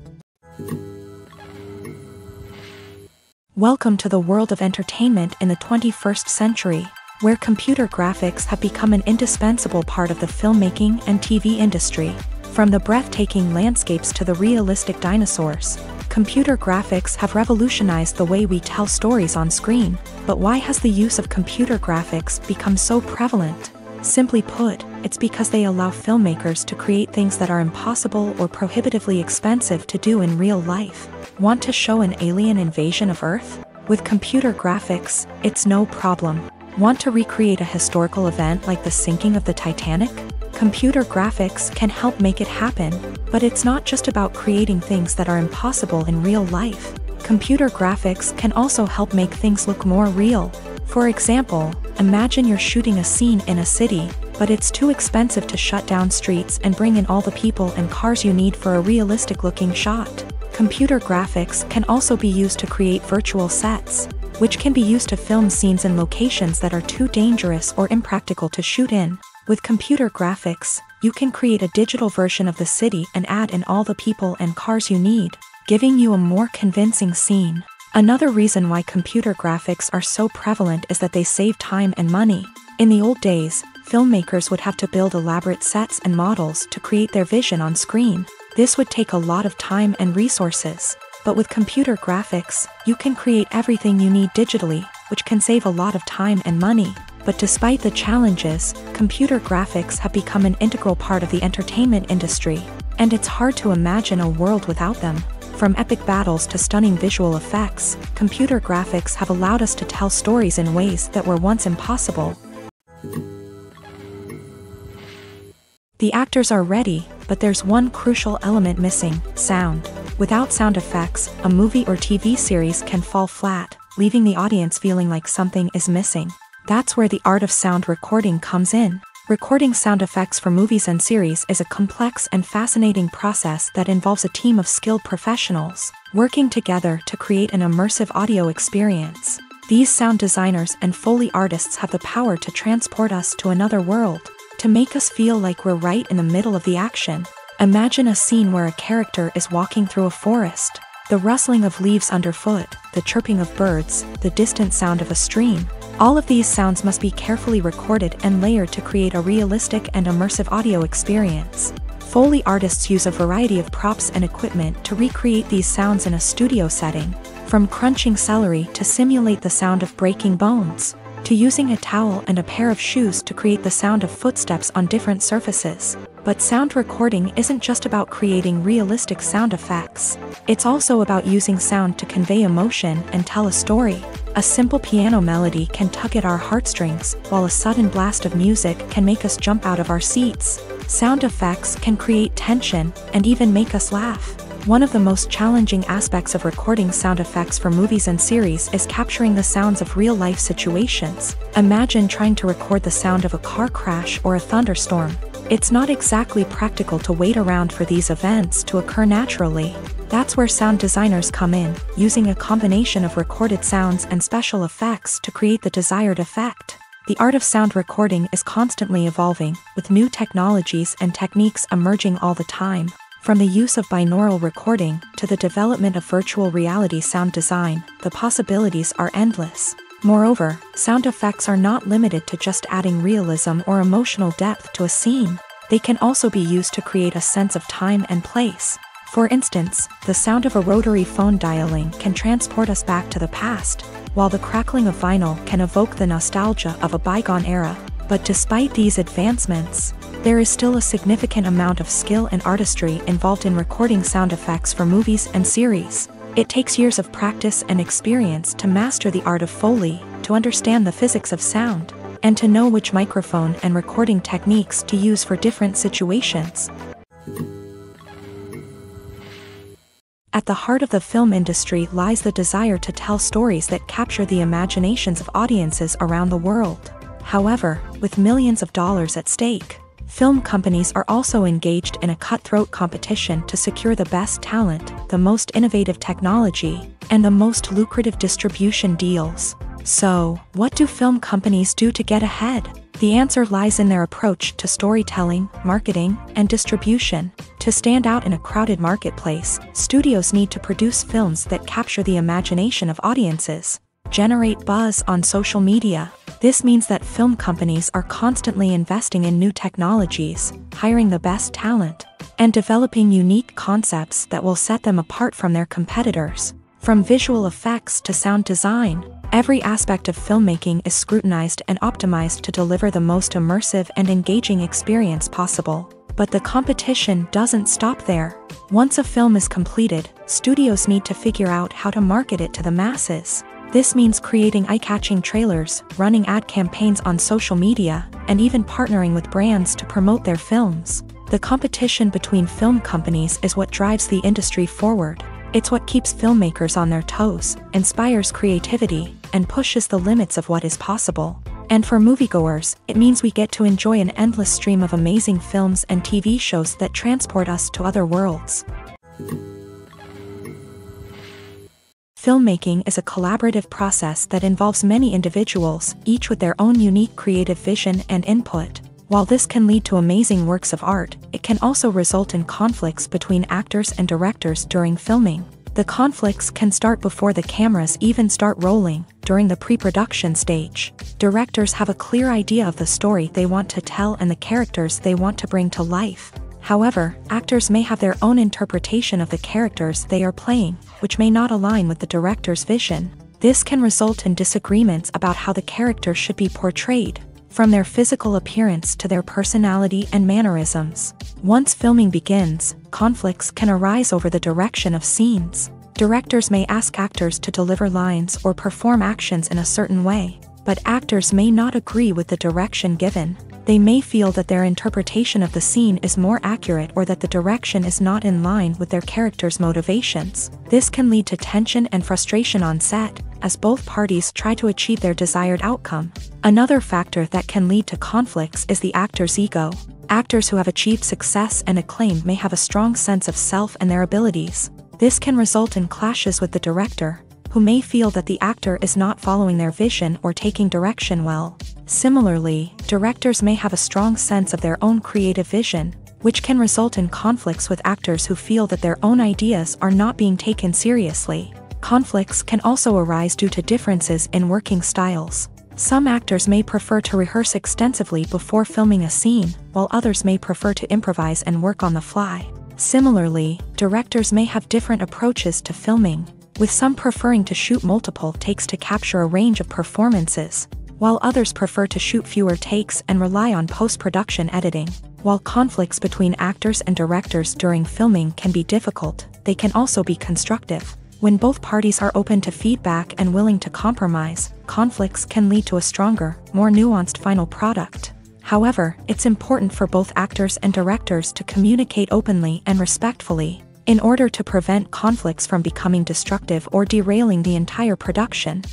Welcome to the world of entertainment in the 21st century, where computer graphics have become an indispensable part of the filmmaking and TV industry. From the breathtaking landscapes to the realistic dinosaurs, computer graphics have revolutionized the way we tell stories on screen. But why has the use of computer graphics become so prevalent? Simply put, it's because they allow filmmakers to create things that are impossible or prohibitively expensive to do in real life. Want to show an alien invasion of Earth? With computer graphics, it's no problem. Want to recreate a historical event like the sinking of the Titanic? Computer graphics can help make it happen, but it's not just about creating things that are impossible in real life. Computer graphics can also help make things look more real. For example, imagine you're shooting a scene in a city, but it's too expensive to shut down streets and bring in all the people and cars you need for a realistic-looking shot. Computer graphics can also be used to create virtual sets, which can be used to film scenes in locations that are too dangerous or impractical to shoot in. With computer graphics, you can create a digital version of the city and add in all the people and cars you need, giving you a more convincing scene. Another reason why computer graphics are so prevalent is that they save time and money. In the old days, filmmakers would have to build elaborate sets and models to create their vision on screen. This would take a lot of time and resources. But with computer graphics, you can create everything you need digitally, which can save a lot of time and money. But despite the challenges, computer graphics have become an integral part of the entertainment industry, and it's hard to imagine a world without them. From epic battles to stunning visual effects, computer graphics have allowed us to tell stories in ways that were once impossible. The actors are ready, but there's one crucial element missing: sound. Without sound effects, a movie or TV series can fall flat, leaving the audience feeling like something is missing. That's where the art of sound recording comes in. Recording sound effects for movies and series is a complex and fascinating process that involves a team of skilled professionals working together to create an immersive audio experience. These sound designers and Foley artists have the power to transport us to another world, to make us feel like we're right in the middle of the action. Imagine a scene where a character is walking through a forest. The rustling of leaves underfoot, the chirping of birds, the distant sound of a stream. All of these sounds must be carefully recorded and layered to create a realistic and immersive audio experience. Foley artists use a variety of props and equipment to recreate these sounds in a studio setting, from crunching celery to simulate the sound of breaking bones, to using a towel and a pair of shoes to create the sound of footsteps on different surfaces. But sound recording isn't just about creating realistic sound effects. It's also about using sound to convey emotion and tell a story. A simple piano melody can tug at our heartstrings, while a sudden blast of music can make us jump out of our seats. Sound effects can create tension and even make us laugh. One of the most challenging aspects of recording sound effects for movies and series is capturing the sounds of real-life situations. Imagine trying to record the sound of a car crash or a thunderstorm. It's not exactly practical to wait around for these events to occur naturally. That's where sound designers come in, using a combination of recorded sounds and special effects to create the desired effect. The art of sound recording is constantly evolving, with new technologies and techniques emerging all the time. From the use of binaural recording to the development of virtual reality sound design, the possibilities are endless. Moreover, sound effects are not limited to just adding realism or emotional depth to a scene. They can also be used to create a sense of time and place. For instance, the sound of a rotary phone dialing can transport us back to the past, while the crackling of vinyl can evoke the nostalgia of a bygone era. But despite these advancements, there is still a significant amount of skill and artistry involved in recording sound effects for movies and series. It takes years of practice and experience to master the art of Foley, to understand the physics of sound, and to know which microphone and recording techniques to use for different situations. At the heart of the film industry lies the desire to tell stories that capture the imaginations of audiences around the world. However, with millions of dollars at stake, film companies are also engaged in a cutthroat competition to secure the best talent, the most innovative technology, and the most lucrative distribution deals. So, what do film companies do to get ahead? The answer lies in their approach to storytelling, marketing, and distribution. To stand out in a crowded marketplace, studios need to produce films that capture the imagination of audiences, generate buzz on social media. This means that film companies are constantly investing in new technologies, hiring the best talent, and developing unique concepts that will set them apart from their competitors. From visual effects to sound design, every aspect of filmmaking is scrutinized and optimized to deliver the most immersive and engaging experience possible. But the competition doesn't stop there. Once a film is completed, studios need to figure out how to market it to the masses. This means creating eye-catching trailers, running ad campaigns on social media, and even partnering with brands to promote their films. The competition between film companies is what drives the industry forward. It's what keeps filmmakers on their toes, inspires creativity, and pushes the limits of what is possible. And for moviegoers, it means we get to enjoy an endless stream of amazing films and TV shows that transport us to other worlds. Filmmaking is a collaborative process that involves many individuals, each with their own unique creative vision and input. While this can lead to amazing works of art, it can also result in conflicts between actors and directors during filming. The conflicts can start before the cameras even start rolling, during the pre-production stage. Directors have a clear idea of the story they want to tell and the characters they want to bring to life. However, actors may have their own interpretation of the characters they are playing, which may not align with the director's vision. This can result in disagreements about how the character should be portrayed, from their physical appearance to their personality and mannerisms. Once filming begins, conflicts can arise over the direction of scenes. Directors may ask actors to deliver lines or perform actions in a certain way, but actors may not agree with the direction given. They may feel that their interpretation of the scene is more accurate or that the direction is not in line with their character's motivations. This can lead to tension and frustration on set, as both parties try to achieve their desired outcome. Another factor that can lead to conflicts is the actor's ego. Actors who have achieved success and acclaim may have a strong sense of self and their abilities. This can result in clashes with the director, who may feel that the actor is not following their vision or taking direction well. Similarly, directors may have a strong sense of their own creative vision, which can result in conflicts with actors who feel that their own ideas are not being taken seriously. Conflicts can also arise due to differences in working styles. Some actors may prefer to rehearse extensively before filming a scene, while others may prefer to improvise and work on the fly. Similarly, directors may have different approaches to filming, with some preferring to shoot multiple takes to capture a range of performances, while others prefer to shoot fewer takes and rely on post-production editing. While conflicts between actors and directors during filming can be difficult, they can also be constructive. When both parties are open to feedback and willing to compromise, conflicts can lead to a stronger, more nuanced final product. However, it's important for both actors and directors to communicate openly and respectfully, in order to prevent conflicts from becoming destructive or derailing the entire production.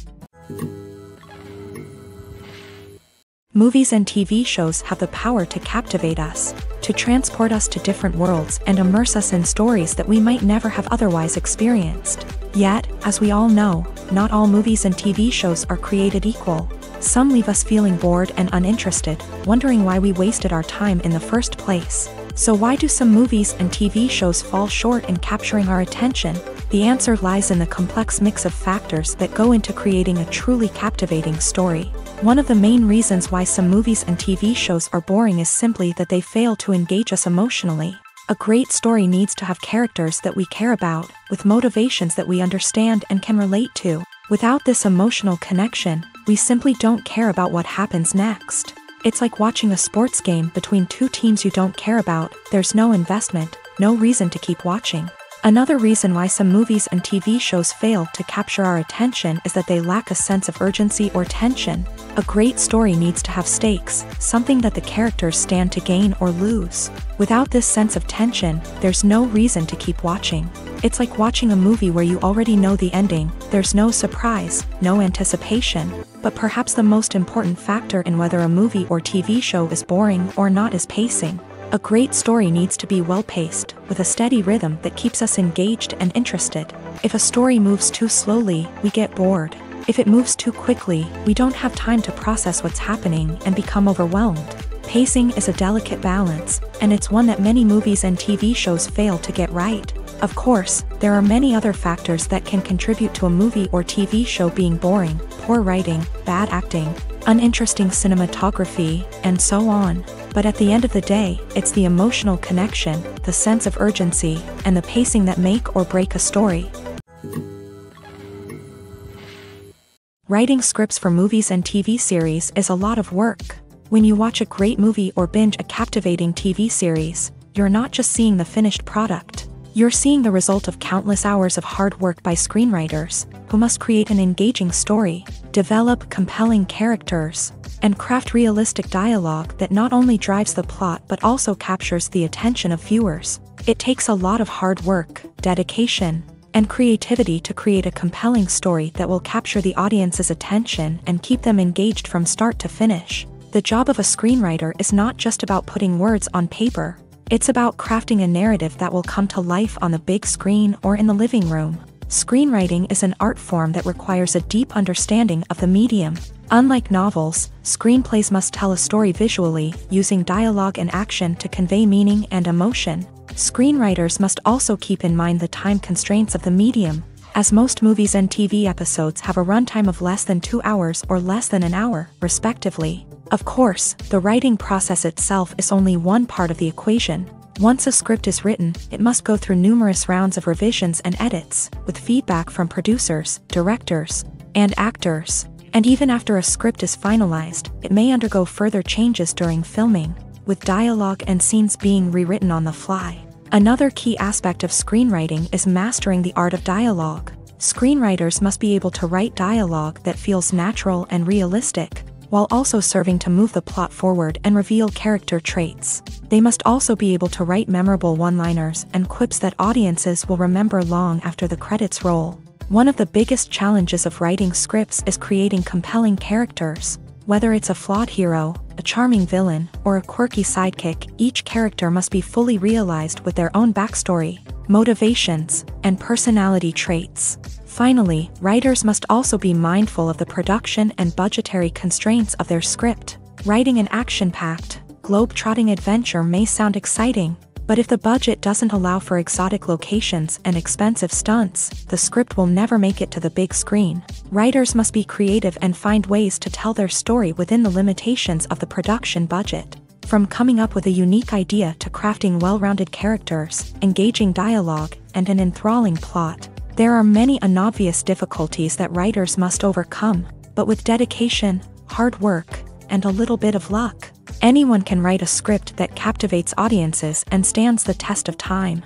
Movies and TV shows have the power to captivate us, to transport us to different worlds and immerse us in stories that we might never have otherwise experienced. Yet, as we all know, not all movies and TV shows are created equal. Some leave us feeling bored and uninterested, wondering why we wasted our time in the first place. So why do some movies and TV shows fall short in capturing our attention? The answer lies in the complex mix of factors that go into creating a truly captivating story. One of the main reasons why some movies and TV shows are boring is simply that they fail to engage us emotionally. A great story needs to have characters that we care about, with motivations that we understand and can relate to. Without this emotional connection, we simply don't care about what happens next. It's like watching a sports game between two teams you don't care about. There's no investment, no reason to keep watching. Another reason why some movies and TV shows fail to capture our attention is that they lack a sense of urgency or tension. A great story needs to have stakes, something that the characters stand to gain or lose. Without this sense of tension, there's no reason to keep watching. It's like watching a movie where you already know the ending. There's no surprise, no anticipation. But perhaps the most important factor in whether a movie or TV show is boring or not is pacing. A great story needs to be well-paced, with a steady rhythm that keeps us engaged and interested. If a story moves too slowly, we get bored. If it moves too quickly, we don't have time to process what's happening and become overwhelmed. Pacing is a delicate balance, and it's one that many movies and TV shows fail to get right. Of course, there are many other factors that can contribute to a movie or TV show being boring: poor writing, bad acting, uninteresting cinematography, and so on. But at the end of the day, it's the emotional connection, the sense of urgency, and the pacing that make or break a story. Writing scripts for movies and TV series is a lot of work. When you watch a great movie or binge a captivating TV series, you're not just seeing the finished product. You're seeing the result of countless hours of hard work by screenwriters, who must create an engaging story, develop compelling characters, and craft realistic dialogue that not only drives the plot but also captures the attention of viewers. It takes a lot of hard work, dedication, and creativity to create a compelling story that will capture the audience's attention and keep them engaged from start to finish. The job of a screenwriter is not just about putting words on paper. It's about crafting a narrative that will come to life on the big screen or in the living room. Screenwriting is an art form that requires a deep understanding of the medium. Unlike novels, screenplays must tell a story visually, using dialogue and action to convey meaning and emotion. Screenwriters must also keep in mind the time constraints of the medium, as most movies and TV episodes have a runtime of less than 2 hours or less than an hour, respectively. Of course, the writing process itself is only one part of the equation. Once a script is written, it must go through numerous rounds of revisions and edits, with feedback from producers, directors, and actors. And even after a script is finalized, it may undergo further changes during filming, with dialogue and scenes being rewritten on the fly. Another key aspect of screenwriting is mastering the art of dialogue. Screenwriters must be able to write dialogue that feels natural and realistic, while also serving to move the plot forward and reveal character traits. They must also be able to write memorable one-liners and quips that audiences will remember long after the credits roll. One of the biggest challenges of writing scripts is creating compelling characters. Whether it's a flawed hero, a charming villain, or a quirky sidekick, each character must be fully realized with their own backstory, motivations, and personality traits. Finally, writers must also be mindful of the production and budgetary constraints of their script. Writing an action-packed, globe-trotting adventure may sound exciting, but if the budget doesn't allow for exotic locations and expensive stunts, the script will never make it to the big screen. Writers must be creative and find ways to tell their story within the limitations of the production budget. From coming up with a unique idea to crafting well-rounded characters, engaging dialogue, and an enthralling plot, there are many unobvious difficulties that writers must overcome, but with dedication, hard work, and a little bit of luck, anyone can write a script that captivates audiences and stands the test of time.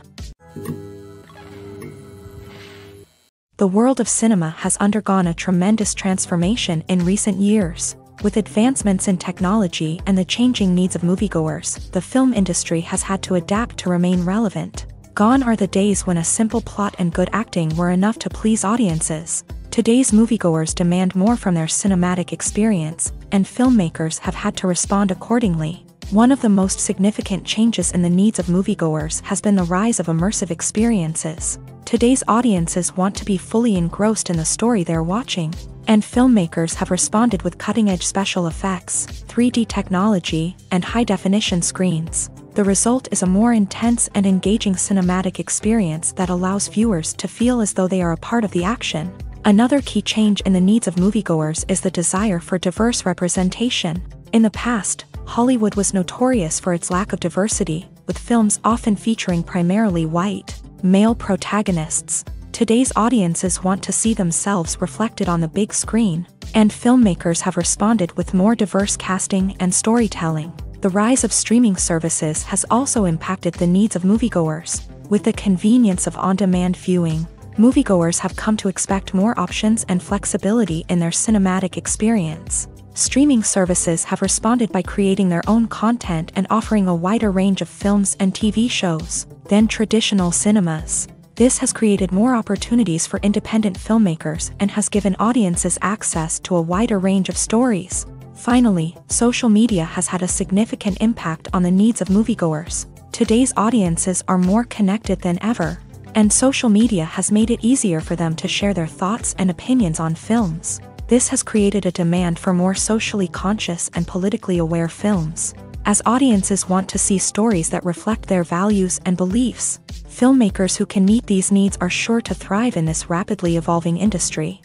The world of cinema has undergone a tremendous transformation in recent years. With advancements in technology and the changing needs of moviegoers, the film industry has had to adapt to remain relevant. Gone are the days when a simple plot and good acting were enough to please audiences. Today's moviegoers demand more from their cinematic experience, and filmmakers have had to respond accordingly. One of the most significant changes in the needs of moviegoers has been the rise of immersive experiences. Today's audiences want to be fully engrossed in the story they're watching, and filmmakers have responded with cutting-edge special effects, 3D technology, and high-definition screens. The result is a more intense and engaging cinematic experience that allows viewers to feel as though they are a part of the action. Another key change in the needs of moviegoers is the desire for diverse representation. In the past, Hollywood was notorious for its lack of diversity, with films often featuring primarily white, male protagonists. Today's audiences want to see themselves reflected on the big screen, and filmmakers have responded with more diverse casting and storytelling. The rise of streaming services has also impacted the needs of moviegoers. With the convenience of on-demand viewing, moviegoers have come to expect more options and flexibility in their cinematic experience. Streaming services have responded by creating their own content and offering a wider range of films and TV shows than traditional cinemas. This has created more opportunities for independent filmmakers and has given audiences access to a wider range of stories. Finally, social media has had a significant impact on the needs of moviegoers. Today's audiences are more connected than ever, and social media has made it easier for them to share their thoughts and opinions on films. This has created a demand for more socially conscious and politically aware films. As audiences want to see stories that reflect their values and beliefs, filmmakers who can meet these needs are sure to thrive in this rapidly evolving industry.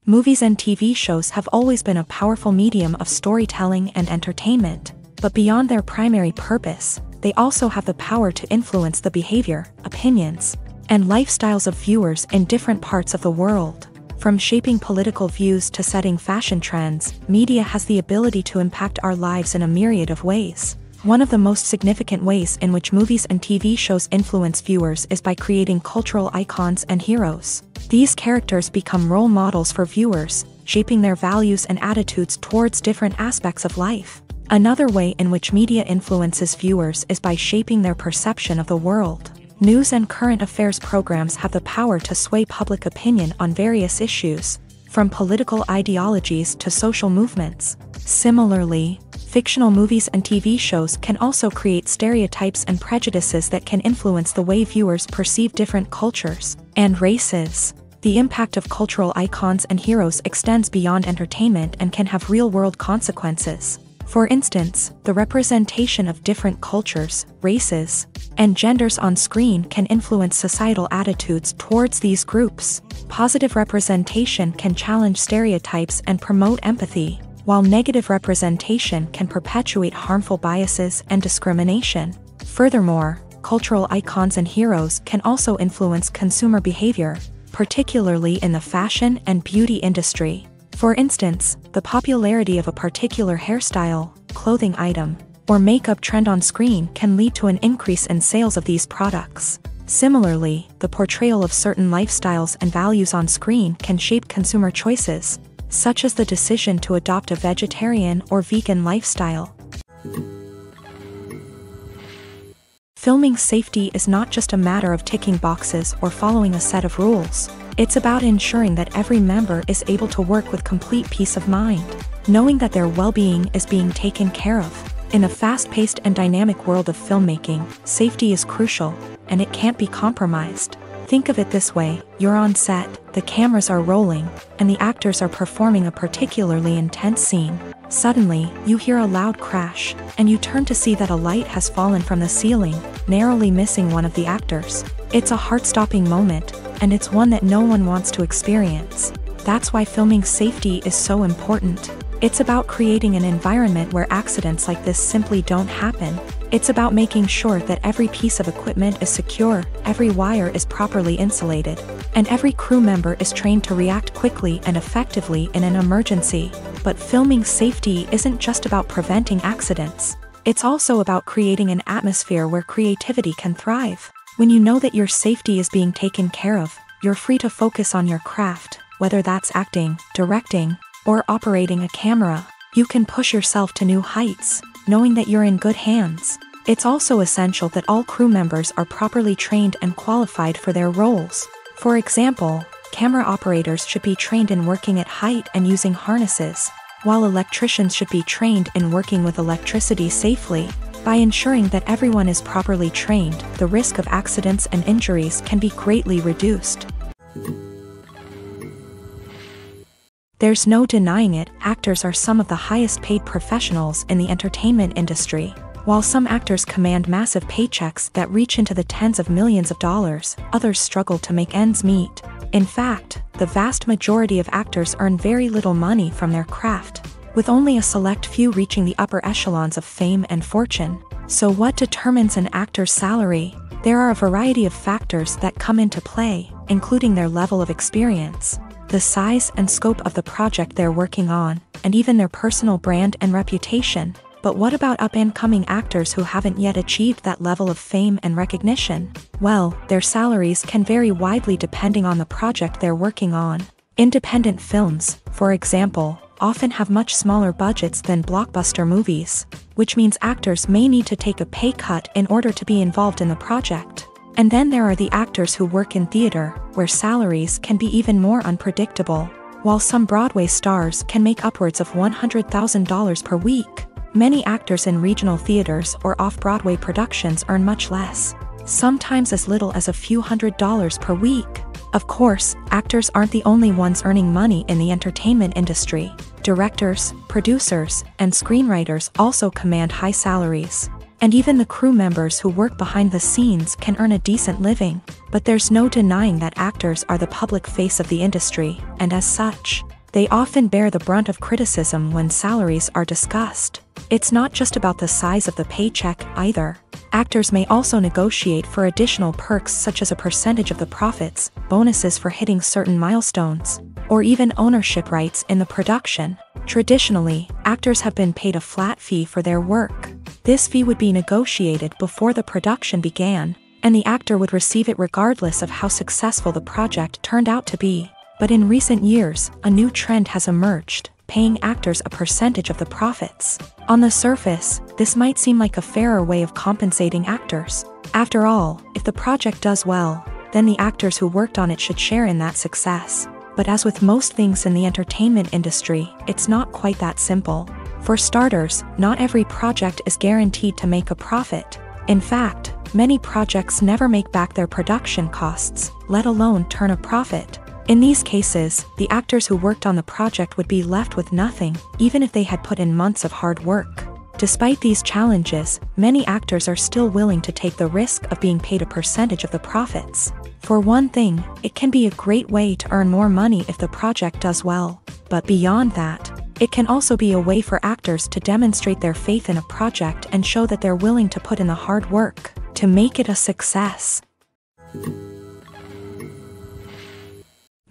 Movies and TV shows have always been a powerful medium of storytelling and entertainment, but beyond their primary purpose, they also have the power to influence the behavior, opinions, and lifestyles of viewers in different parts of the world. From shaping political views to setting fashion trends, media has the ability to impact our lives in a myriad of ways. One of the most significant ways in which movies and TV shows influence viewers is by creating cultural icons and heroes. These characters become role models for viewers, shaping their values and attitudes towards different aspects of life. Another way in which media influences viewers is by shaping their perception of the world. News and current affairs programs have the power to sway public opinion on various issues, from political ideologies to social movements. Similarly, fictional movies and TV shows can also create stereotypes and prejudices that can influence the way viewers perceive different cultures and races. The impact of cultural icons and heroes extends beyond entertainment and can have real-world consequences. For instance, the representation of different cultures, races, and genders on screen can influence societal attitudes towards these groups. Positive representation can challenge stereotypes and promote empathy, while negative representation can perpetuate harmful biases and discrimination. Furthermore, cultural icons and heroes can also influence consumer behavior, particularly in the fashion and beauty industry. For instance, the popularity of a particular hairstyle, clothing item, or makeup trend on screen can lead to an increase in sales of these products. Similarly, the portrayal of certain lifestyles and values on screen can shape consumer choices, such as the decision to adopt a vegetarian or vegan lifestyle. Filming safety is not just a matter of ticking boxes or following a set of rules. It's about ensuring that every member is able to work with complete peace of mind, knowing that their well-being is being taken care of. In a fast-paced and dynamic world of filmmaking, safety is crucial, and it can't be compromised. Think of it this way: you're on set, the cameras are rolling, and the actors are performing a particularly intense scene. Suddenly, you hear a loud crash, and you turn to see that a light has fallen from the ceiling, narrowly missing one of the actors. It's a heart-stopping moment, and it's one that no one wants to experience. That's why filming safety is so important. It's about creating an environment where accidents like this simply don't happen. It's about making sure that every piece of equipment is secure, every wire is properly insulated, and every crew member is trained to react quickly and effectively in an emergency. But filming safety isn't just about preventing accidents. It's also about creating an atmosphere where creativity can thrive. When you know that your safety is being taken care of, you're free to focus on your craft, whether that's acting, directing, or operating a camera. You can push yourself to new heights, knowing that you're in good hands. It's also essential that all crew members are properly trained and qualified for their roles. For example, camera operators should be trained in working at height and using harnesses, while electricians should be trained in working with electricity safely. By ensuring that everyone is properly trained, the risk of accidents and injuries can be greatly reduced. There's no denying it, actors are some of the highest paid professionals in the entertainment industry. While some actors command massive paychecks that reach into the tens of millions of dollars, others struggle to make ends meet. In fact, the vast majority of actors earn very little money from their craft, with only a select few reaching the upper echelons of fame and fortune. So what determines an actor's salary? There are a variety of factors that come into play, including their level of experience, the size and scope of the project they're working on, and even their personal brand and reputation. But what about up-and-coming actors who haven't yet achieved that level of fame and recognition? Well, their salaries can vary widely depending on the project they're working on. Independent films, for example, often have much smaller budgets than blockbuster movies, which means actors may need to take a pay cut in order to be involved in the project. And then there are the actors who work in theater, where salaries can be even more unpredictable. While some Broadway stars can make upwards of $100,000 per week, many actors in regional theaters or off-Broadway productions earn much less, sometimes as little as a few $100s per week. Of course, actors aren't the only ones earning money in the entertainment industry. Directors, producers, and screenwriters also command high salaries. And even the crew members who work behind the scenes can earn a decent living. But there's no denying that actors are the public face of the industry, and as such, they often bear the brunt of criticism when salaries are discussed. It's not just about the size of the paycheck, either. Actors may also negotiate for additional perks such as a percentage of the profits, bonuses for hitting certain milestones, or even ownership rights in the production. Traditionally, actors have been paid a flat fee for their work. This fee would be negotiated before the production began, and the actor would receive it regardless of how successful the project turned out to be. But in recent years, a new trend has emerged, paying actors a percentage of the profits. On the surface, this might seem like a fairer way of compensating actors, After all, if the project does well, then the actors who worked on it should share in that success. But as with most things in the entertainment industry, it's not quite that simple. For starters, not every project is guaranteed to make a profit. In fact, many projects never make back their production costs, let alone turn a profit. In these cases, the actors who worked on the project would be left with nothing, even if they had put in months of hard work. Despite these challenges, many actors are still willing to take the risk of being paid a percentage of the profits. For one thing, it can be a great way to earn more money if the project does well. But beyond that, it can also be a way for actors to demonstrate their faith in a project and show that they're willing to put in the hard work to make it a success.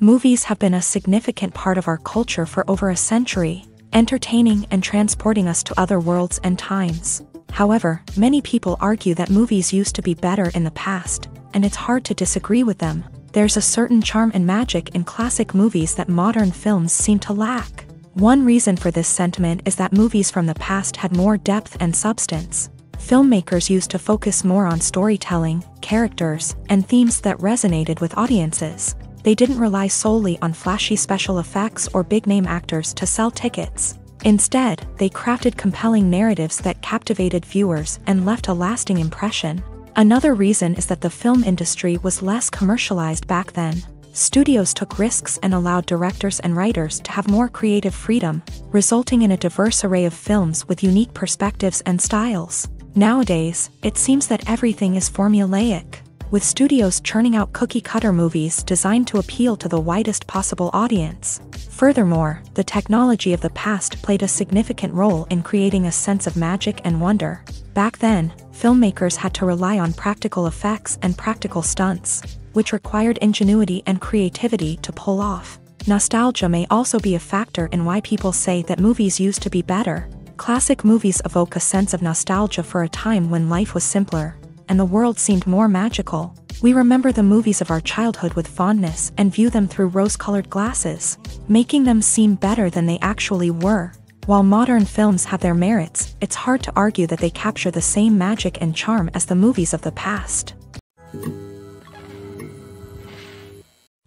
Movies have been a significant part of our culture for over a century, entertaining and transporting us to other worlds and times. However, many people argue that movies used to be better in the past, and it's hard to disagree with them. There's a certain charm and magic in classic movies that modern films seem to lack. One reason for this sentiment is that movies from the past had more depth and substance. Filmmakers used to focus more on storytelling, characters, and themes that resonated with audiences. They didn't rely solely on flashy special effects or big-name actors to sell tickets. Instead, they crafted compelling narratives that captivated viewers and left a lasting impression. Another reason is that the film industry was less commercialized back then. Studios took risks and allowed directors and writers to have more creative freedom, resulting in a diverse array of films with unique perspectives and styles. Nowadays, it seems that everything is formulaic, with studios churning out cookie-cutter movies designed to appeal to the widest possible audience. Furthermore, the technology of the past played a significant role in creating a sense of magic and wonder. Back then, filmmakers had to rely on practical effects and practical stunts, which required ingenuity and creativity to pull off. Nostalgia may also be a factor in why people say that movies used to be better. Classic movies evoke a sense of nostalgia for a time when life was simpler, and the world seemed more magical. We remember the movies of our childhood with fondness and view them through rose-colored glasses, making them seem better than they actually were. While modern films have their merits, it's hard to argue that they capture the same magic and charm as the movies of the past.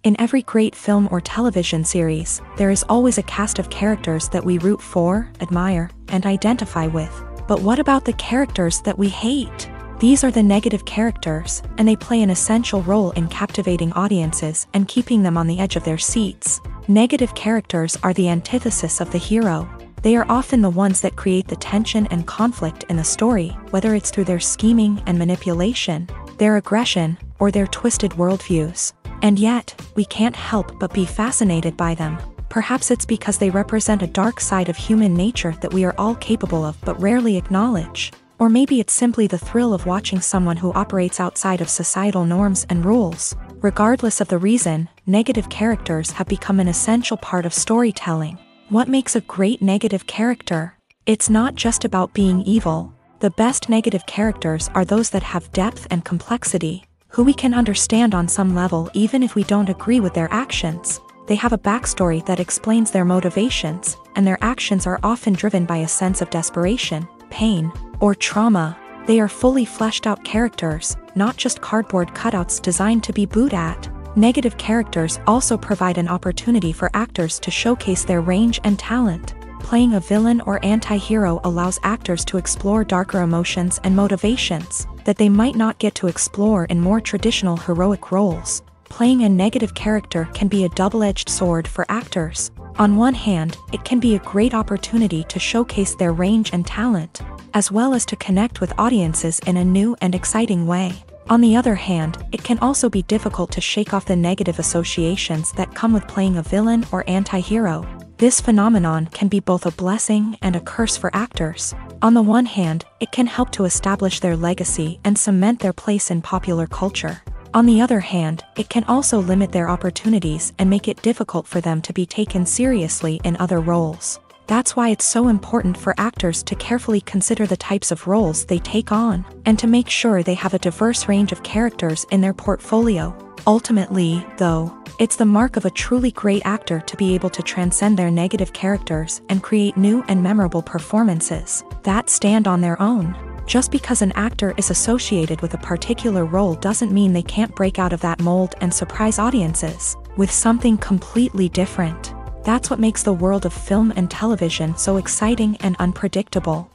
In every great film or television series, there is always a cast of characters that we root for, admire, and identify with. But what about the characters that we hate? These are the negative characters, and they play an essential role in captivating audiences and keeping them on the edge of their seats. Negative characters are the antithesis of the hero. They are often the ones that create the tension and conflict in the story, whether it's through their scheming and manipulation, their aggression, or their twisted worldviews. And yet, we can't help but be fascinated by them. Perhaps it's because they represent a dark side of human nature that we are all capable of but rarely acknowledge. Or maybe it's simply the thrill of watching someone who operates outside of societal norms and rules. Regardless of the reason, negative characters have become an essential part of storytelling. What makes a great negative character? It's not just about being evil. The best negative characters are those that have depth and complexity, who we can understand on some level even if we don't agree with their actions. They have a backstory that explains their motivations, and their actions are often driven by a sense of desperation, pain, or trauma. They are fully fleshed out characters, not just cardboard cutouts designed to be booed at. Negative characters also provide an opportunity for actors to showcase their range and talent. Playing a villain or anti-hero allows actors to explore darker emotions and motivations that they might not get to explore in more traditional heroic roles. Playing a negative character can be a double-edged sword for actors. On one hand, it can be a great opportunity to showcase their range and talent, as well as to connect with audiences in a new and exciting way. On the other hand, it can also be difficult to shake off the negative associations that come with playing a villain or anti-hero. This phenomenon can be both a blessing and a curse for actors. On the one hand, it can help to establish their legacy and cement their place in popular culture. On the other hand, it can also limit their opportunities and make it difficult for them to be taken seriously in other roles. That's why it's so important for actors to carefully consider the types of roles they take on, and to make sure they have a diverse range of characters in their portfolio. Ultimately, though, it's the mark of a truly great actor to be able to transcend their negative characters and create new and memorable performances that stand on their own. Just because an actor is associated with a particular role doesn't mean they can't break out of that mold and surprise audiences with something completely different. That's what makes the world of film and television so exciting and unpredictable.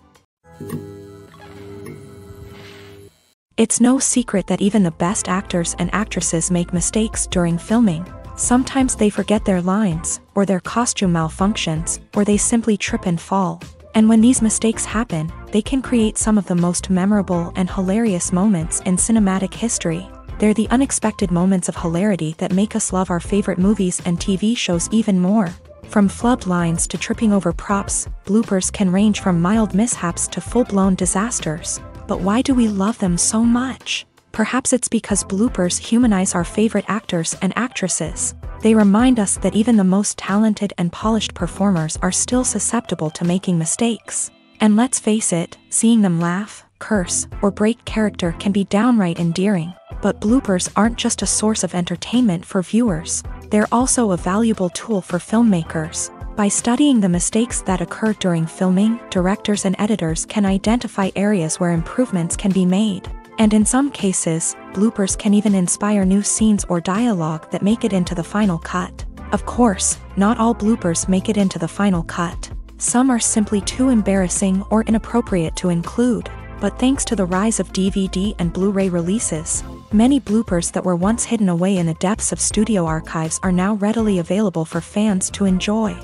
It's no secret that even the best actors and actresses make mistakes during filming. Sometimes they forget their lines, or their costume malfunctions, or they simply trip and fall. And when these mistakes happen, they can create some of the most memorable and hilarious moments in cinematic history. They're the unexpected moments of hilarity that make us love our favorite movies and TV shows even more. From flubbed lines to tripping over props, bloopers can range from mild mishaps to full-blown disasters. But why do we love them so much? Perhaps it's because bloopers humanize our favorite actors and actresses. They remind us that even the most talented and polished performers are still susceptible to making mistakes. And let's face it, seeing them laugh, curse, or break character can be downright endearing. But bloopers aren't just a source of entertainment for viewers. They're also a valuable tool for filmmakers. By studying the mistakes that occur during filming, directors and editors can identify areas where improvements can be made. And in some cases, bloopers can even inspire new scenes or dialogue that make it into the final cut. Of course, not all bloopers make it into the final cut. Some are simply too embarrassing or inappropriate to include. But thanks to the rise of DVD and Blu-ray releases, many bloopers that were once hidden away in the depths of studio archives are now readily available for fans to enjoy.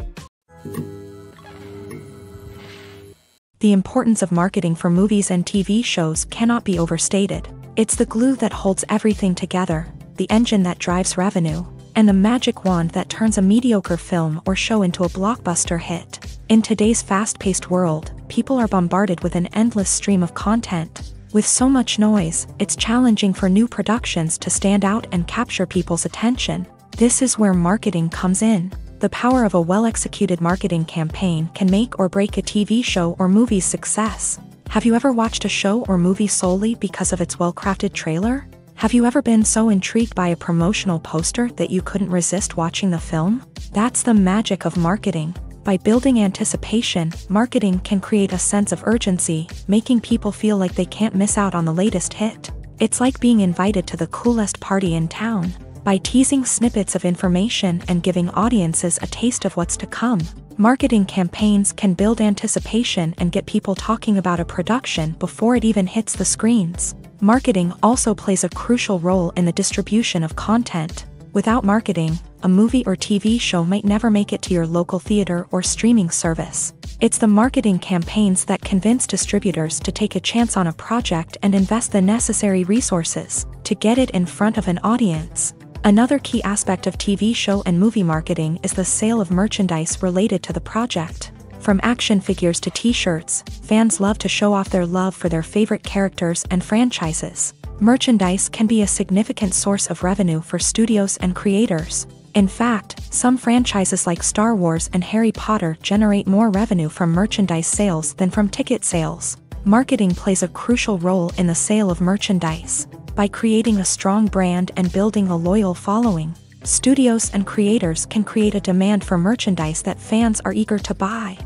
The importance of marketing for movies and TV shows cannot be overstated. It's the glue that holds everything together, the engine that drives revenue, and the magic wand that turns a mediocre film or show into a blockbuster hit. In today's fast-paced world, people are bombarded with an endless stream of content. With so much noise, it's challenging for new productions to stand out and capture people's attention. This is where marketing comes in. The power of a well-executed marketing campaign can make or break a TV show or movie's success. Have you ever watched a show or movie solely because of its well-crafted trailer? Have you ever been so intrigued by a promotional poster that you couldn't resist watching the film? That's the magic of marketing. By building anticipation, marketing can create a sense of urgency, making people feel like they can't miss out on the latest hit. It's like being invited to the coolest party in town. By teasing snippets of information and giving audiences a taste of what's to come, marketing campaigns can build anticipation and get people talking about a production before it even hits the screens. Marketing also plays a crucial role in the distribution of content. Without marketing, a movie or TV show might never make it to your local theater or streaming service. It's the marketing campaigns that convince distributors to take a chance on a project and invest the necessary resources to get it in front of an audience. Another key aspect of TV show and movie marketing is the sale of merchandise related to the project. From action figures to t-shirts, fans love to show off their love for their favorite characters and franchises. Merchandise can be a significant source of revenue for studios and creators. In fact, some franchises like Star Wars and Harry Potter generate more revenue from merchandise sales than from ticket sales. Marketing plays a crucial role in the sale of merchandise. By creating a strong brand and building a loyal following, studios and creators can create a demand for merchandise that fans are eager to buy.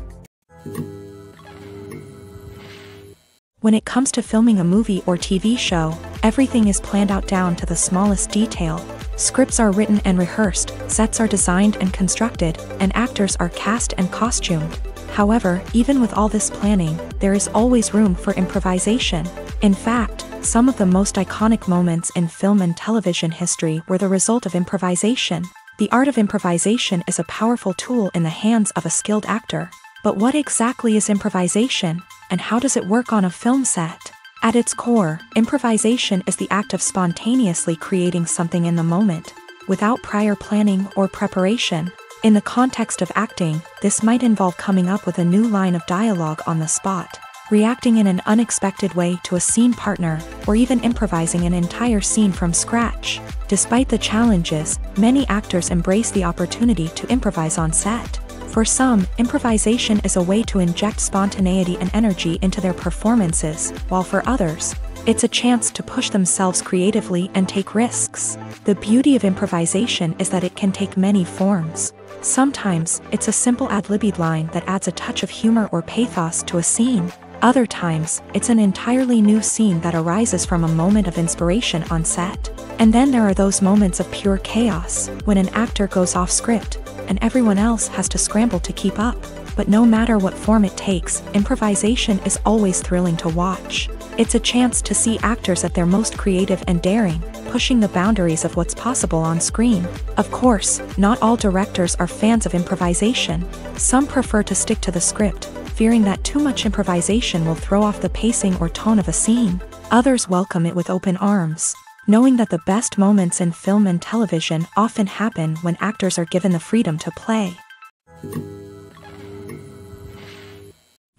When it comes to filming a movie or TV show, everything is planned out down to the smallest detail. Scripts are written and rehearsed, sets are designed and constructed, and actors are cast and costumed. However, even with all this planning, there is always room for improvisation. In fact, some of the most iconic moments in film and television history were the result of improvisation. The art of improvisation is a powerful tool in the hands of a skilled actor. But what exactly is improvisation, and how does it work on a film set? At its core, improvisation is the act of spontaneously creating something in the moment, without prior planning or preparation. In the context of acting, this might involve coming up with a new line of dialogue on the spot, reacting in an unexpected way to a scene partner, or even improvising an entire scene from scratch. Despite the challenges, many actors embrace the opportunity to improvise on set. For some, improvisation is a way to inject spontaneity and energy into their performances, while for others, it's a chance to push themselves creatively and take risks. The beauty of improvisation is that it can take many forms. Sometimes, it's a simple ad-libbed line that adds a touch of humor or pathos to a scene. Other times, it's an entirely new scene that arises from a moment of inspiration on set. And then there are those moments of pure chaos, when an actor goes off script, and everyone else has to scramble to keep up. But no matter what form it takes, improvisation is always thrilling to watch. It's a chance to see actors at their most creative and daring, pushing the boundaries of what's possible on screen. Of course, not all directors are fans of improvisation. Some prefer to stick to the script, fearing that too much improvisation will throw off the pacing or tone of a scene. Others welcome it with open arms, knowing that the best moments in film and television often happen when actors are given the freedom to play.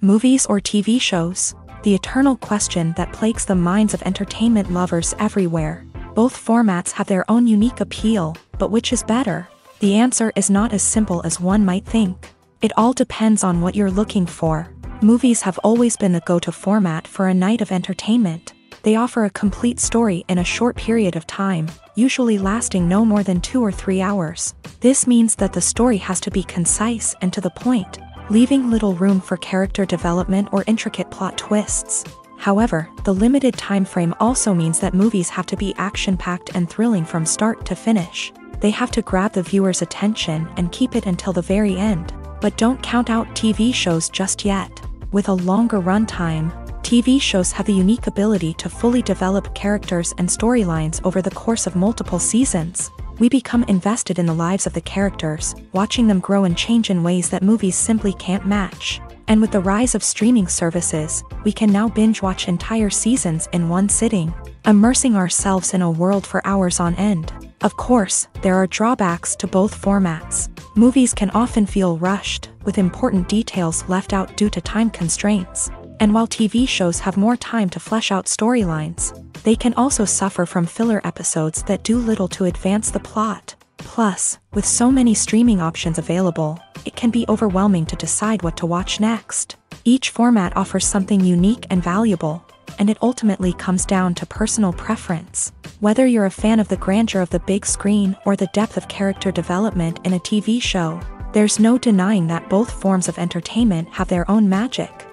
Movies or TV shows? The eternal question that plagues the minds of entertainment lovers everywhere. Both formats have their own unique appeal, but which is better? The answer is not as simple as one might think. It all depends on what you're looking for. Movies have always been the go-to format for a night of entertainment. They offer a complete story in a short period of time, usually lasting no more than 2 or 3 hours. This means that the story has to be concise and to the point, leaving little room for character development or intricate plot twists. However, the limited time frame also means that movies have to be action-packed and thrilling from start to finish. They have to grab the viewer's attention and keep it until the very end. But don't count out TV shows just yet. With a longer runtime, TV shows have the unique ability to fully develop characters and storylines over the course of multiple seasons. We become invested in the lives of the characters, watching them grow and change in ways that movies simply can't match. And with the rise of streaming services, we can now binge-watch entire seasons in one sitting, immersing ourselves in a world for hours on end. Of course, there are drawbacks to both formats. Movies can often feel rushed, with important details left out due to time constraints. And while TV shows have more time to flesh out storylines, they can also suffer from filler episodes that do little to advance the plot. Plus, with so many streaming options available, it can be overwhelming to decide what to watch next. Each format offers something unique and valuable, and it ultimately comes down to personal preference. Whether you're a fan of the grandeur of the big screen or the depth of character development in a TV show, there's no denying that both forms of entertainment have their own magic.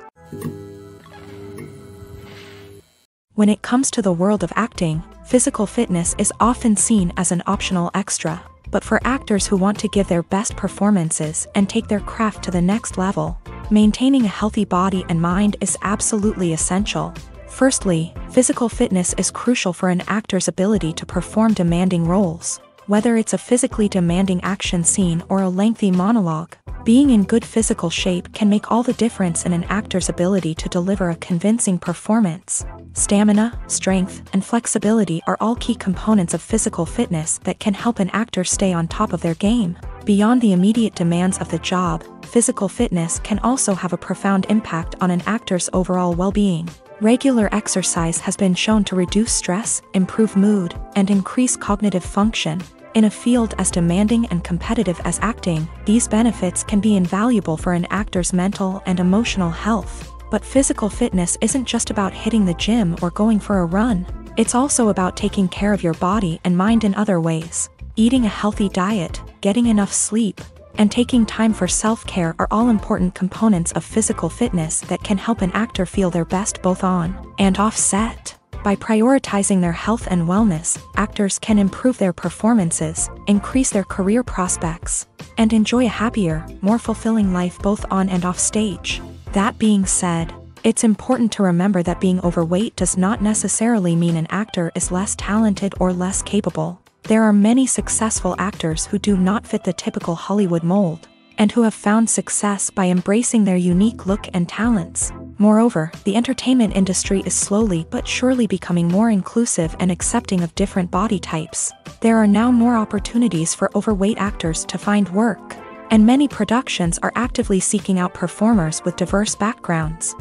When it comes to the world of acting, physical fitness is often seen as an optional extra. But for actors who want to give their best performances and take their craft to the next level, maintaining a healthy body and mind is absolutely essential. Firstly, physical fitness is crucial for an actor's ability to perform demanding roles. Whether it's a physically demanding action scene or a lengthy monologue, being in good physical shape can make all the difference in an actor's ability to deliver a convincing performance. Stamina, strength, and flexibility are all key components of physical fitness that can help an actor stay on top of their game. Beyond the immediate demands of the job, physical fitness can also have a profound impact on an actor's overall well-being. Regular exercise has been shown to reduce stress, improve mood, and increase cognitive function. In a field as demanding and competitive as acting, these benefits can be invaluable for an actor's mental and emotional health. But physical fitness isn't just about hitting the gym or going for a run. It's also about taking care of your body and mind in other ways. Eating a healthy diet, getting enough sleep, and taking time for self-care are all important components of physical fitness that can help an actor feel their best both on and off set. By prioritizing their health and wellness, actors can improve their performances, increase their career prospects, and enjoy a happier, more fulfilling life both on and off stage. That being said, it's important to remember that being overweight does not necessarily mean an actor is less talented or less capable. There are many successful actors who do not fit the typical Hollywood mold, and who have found success by embracing their unique look and talents. Moreover, the entertainment industry is slowly but surely becoming more inclusive and accepting of different body types. There are now more opportunities for overweight actors to find work, and many productions are actively seeking out performers with diverse backgrounds.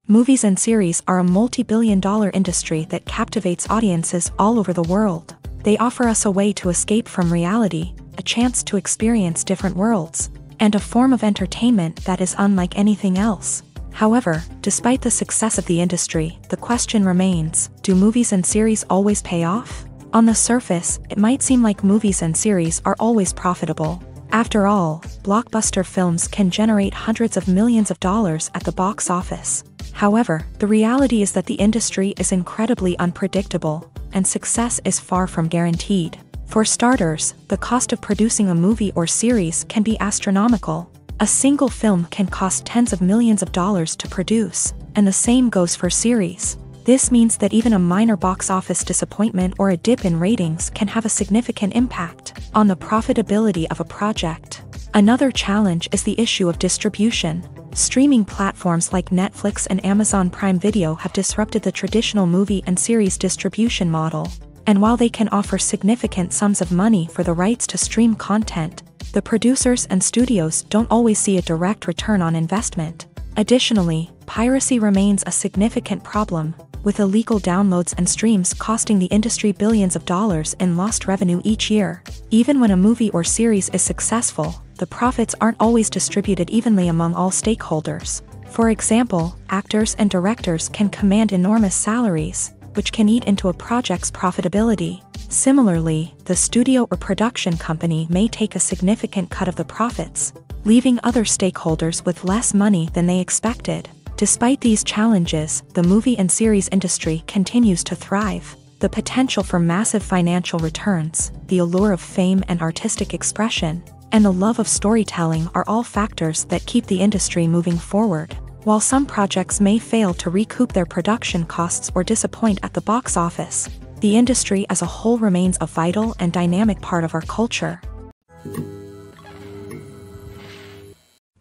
Movies and series are a multi-billion-dollar industry that captivates audiences all over the world. They offer us a way to escape from reality, a chance to experience different worlds, and a form of entertainment that is unlike anything else. However, despite the success of the industry, the question remains, do movies and series always pay off? On the surface, it might seem like movies and series are always profitable. After all, blockbuster films can generate hundreds of millions of dollars at the box office. However, the reality is that the industry is incredibly unpredictable, and success is far from guaranteed. For starters, the cost of producing a movie or series can be astronomical. A single film can cost tens of millions of dollars to produce, and the same goes for series. This means that even a minor box office disappointment or a dip in ratings can have a significant impact on the profitability of a project. Another challenge is the issue of distribution. Streaming platforms like Netflix and Amazon Prime Video have disrupted the traditional movie and series distribution model. And while they can offer significant sums of money for the rights to stream content, the producers and studios don't always see a direct return on investment. Additionally, piracy remains a significant problem, with illegal downloads and streams costing the industry billions of dollars in lost revenue each year. Even when a movie or series is successful, the profits aren't always distributed evenly among all stakeholders. For example, actors and directors can command enormous salaries, which can eat into a project's profitability. Similarly, the studio or production company may take a significant cut of the profits, leaving other stakeholders with less money than they expected. Despite these challenges, the movie and series industry continues to thrive. The potential for massive financial returns, the allure of fame and artistic expression, and the love of storytelling are all factors that keep the industry moving forward. While some projects may fail to recoup their production costs or disappoint at the box office, the industry as a whole remains a vital and dynamic part of our culture.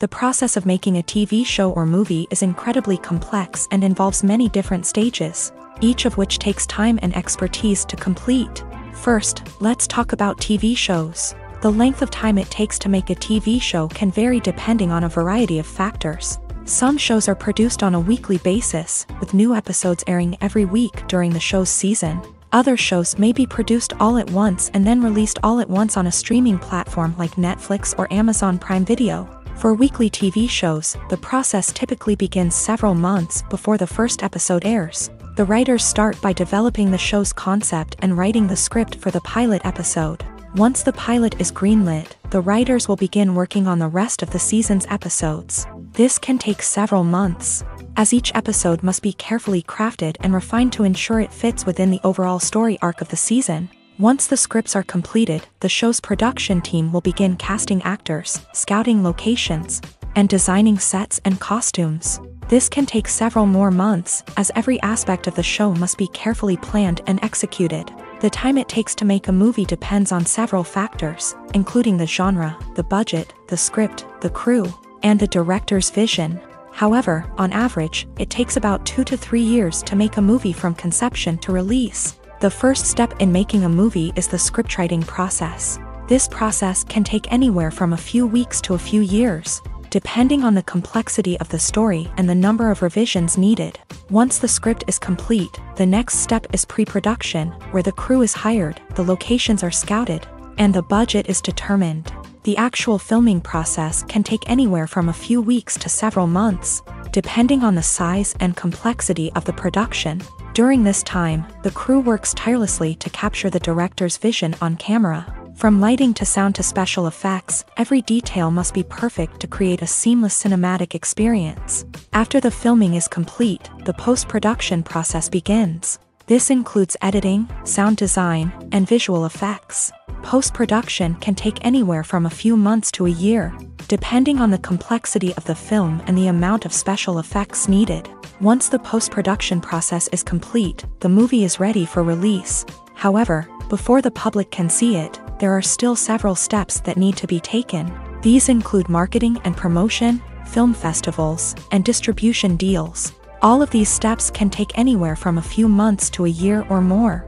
The process of making a TV show or movie is incredibly complex and involves many different stages, each of which takes time and expertise to complete. First, let's talk about TV shows. The length of time it takes to make a TV show can vary depending on a variety of factors. Some shows are produced on a weekly basis, with new episodes airing every week during the show's season. Other shows may be produced all at once and then released all at once on a streaming platform like Netflix or Amazon Prime Video. For weekly TV shows, the process typically begins several months before the first episode airs. The writers start by developing the show's concept and writing the script for the pilot episode. Once the pilot is greenlit, the writers will begin working on the rest of the season's episodes. This can take several months, as each episode must be carefully crafted and refined to ensure it fits within the overall story arc of the season. Once the scripts are completed, the show's production team will begin casting actors, scouting locations, and designing sets and costumes. This can take several more months, as every aspect of the show must be carefully planned and executed. The time it takes to make a movie depends on several factors, including the genre, the budget, the script, the crew, and the director's vision. However, on average, it takes about 2 to 3 years to make a movie from conception to release. The first step in making a movie is the scriptwriting process. This process can take anywhere from a few weeks to a few years, depending on the complexity of the story and the number of revisions needed. Once the script is complete, the next step is pre-production, where the crew is hired, the locations are scouted, and the budget is determined. The actual filming process can take anywhere from a few weeks to several months, depending on the size and complexity of the production. During this time, the crew works tirelessly to capture the director's vision on camera. From lighting to sound to special effects, every detail must be perfect to create a seamless cinematic experience. After the filming is complete, the post-production process begins. This includes editing, sound design, and visual effects. Post-production can take anywhere from a few months to a year, depending on the complexity of the film and the amount of special effects needed. Once the post-production process is complete, the movie is ready for release. However, before the public can see it, there are still several steps that need to be taken. These include marketing and promotion, film festivals, and distribution deals. All of these steps can take anywhere from a few months to a year or more.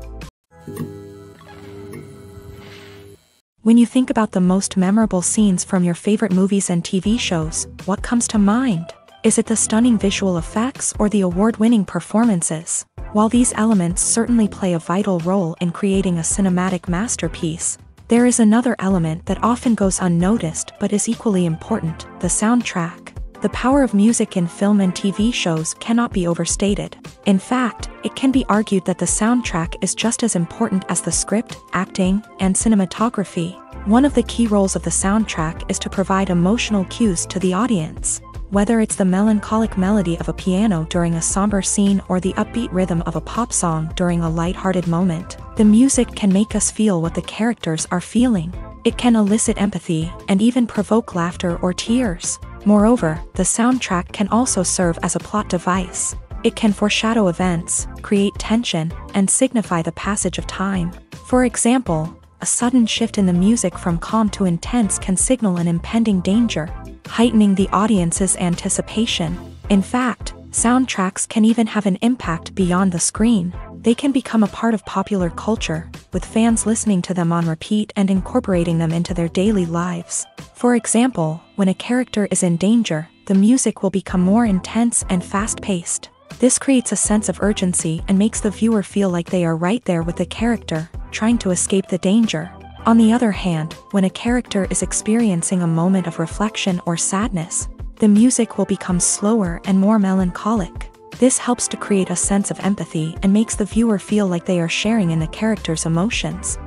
When you think about the most memorable scenes from your favorite movies and TV shows, what comes to mind? Is it the stunning visual effects or the award-winning performances? While these elements certainly play a vital role in creating a cinematic masterpiece, there is another element that often goes unnoticed but is equally important: the soundtrack. The power of music in film and TV shows cannot be overstated. In fact, it can be argued that the soundtrack is just as important as the script, acting, and cinematography. One of the key roles of the soundtrack is to provide emotional cues to the audience. Whether it's the melancholic melody of a piano during a somber scene or the upbeat rhythm of a pop song during a lighthearted moment, the music can make us feel what the characters are feeling. It can elicit empathy and even provoke laughter or tears. Moreover, the soundtrack can also serve as a plot device. It can foreshadow events, create tension, and signify the passage of time. For example, a sudden shift in the music from calm to intense can signal an impending danger, heightening the audience's anticipation. In fact, soundtracks can even have an impact beyond the screen. They can become a part of popular culture, with fans listening to them on repeat and incorporating them into their daily lives. For example, when a character is in danger, the music will become more intense and fast-paced. This creates a sense of urgency and makes the viewer feel like they are right there with the character, trying to escape the danger. On the other hand, when a character is experiencing a moment of reflection or sadness, the music will become slower and more melancholic. This helps to create a sense of empathy and makes the viewer feel like they are sharing in the character's emotions.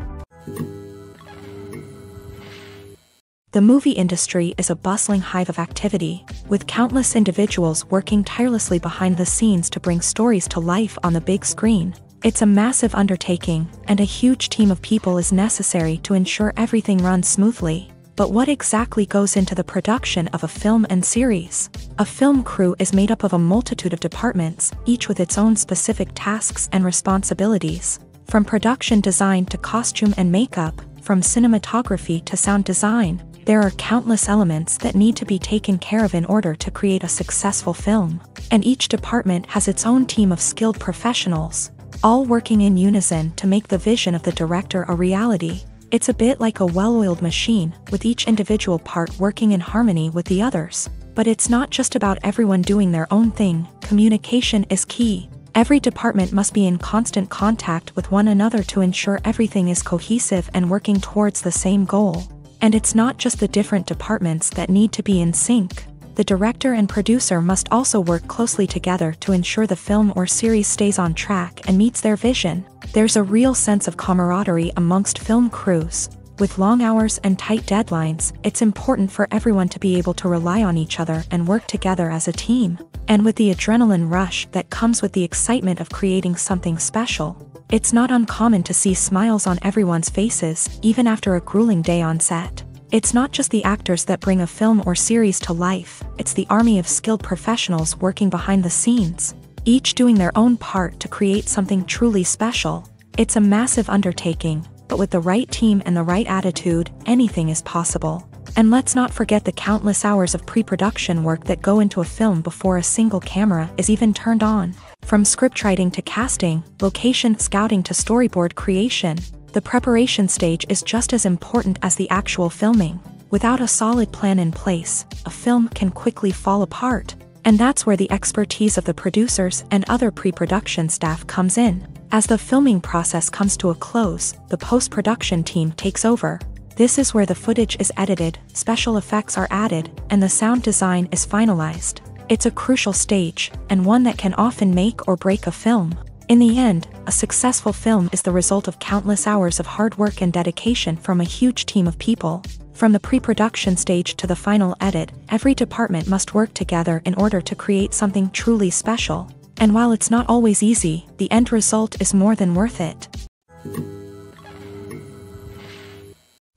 The movie industry is a bustling hive of activity, with countless individuals working tirelessly behind the scenes to bring stories to life on the big screen. It's a massive undertaking, and a huge team of people is necessary to ensure everything runs smoothly. But what exactly goes into the production of a film and series? A film crew is made up of a multitude of departments, each with its own specific tasks and responsibilities. From production design to costume and makeup, from cinematography to sound design, there are countless elements that need to be taken care of in order to create a successful film. And each department has its own team of skilled professionals, all working in unison to make the vision of the director a reality. It's a bit like a well-oiled machine, with each individual part working in harmony with the others. But it's not just about everyone doing their own thing. Communication is key. Every department must be in constant contact with one another to ensure everything is cohesive and working towards the same goal. And it's not just the different departments that need to be in sync. The director and producer must also work closely together to ensure the film or series stays on track and meets their vision. There's a real sense of camaraderie amongst film crews. With long hours and tight deadlines, it's important for everyone to be able to rely on each other and work together as a team. And with the adrenaline rush that comes with the excitement of creating something special, it's not uncommon to see smiles on everyone's faces, even after a grueling day on set. It's not just the actors that bring a film or series to life, it's the army of skilled professionals working behind the scenes, each doing their own part to create something truly special. It's a massive undertaking, but with the right team and the right attitude, anything is possible. And let's not forget the countless hours of pre-production work that go into a film before a single camera is even turned on. From scriptwriting to casting, location scouting to storyboard creation, the preparation stage is just as important as the actual filming. Without a solid plan in place, a film can quickly fall apart. And that's where the expertise of the producers and other pre-production staff comes in. As the filming process comes to a close, the post-production team takes over. This is where the footage is edited, special effects are added, and the sound design is finalized. It's a crucial stage, and one that can often make or break a film. In the end, a successful film is the result of countless hours of hard work and dedication from a huge team of people. From the pre-production stage to the final edit, every department must work together in order to create something truly special. And while it's not always easy, the end result is more than worth it.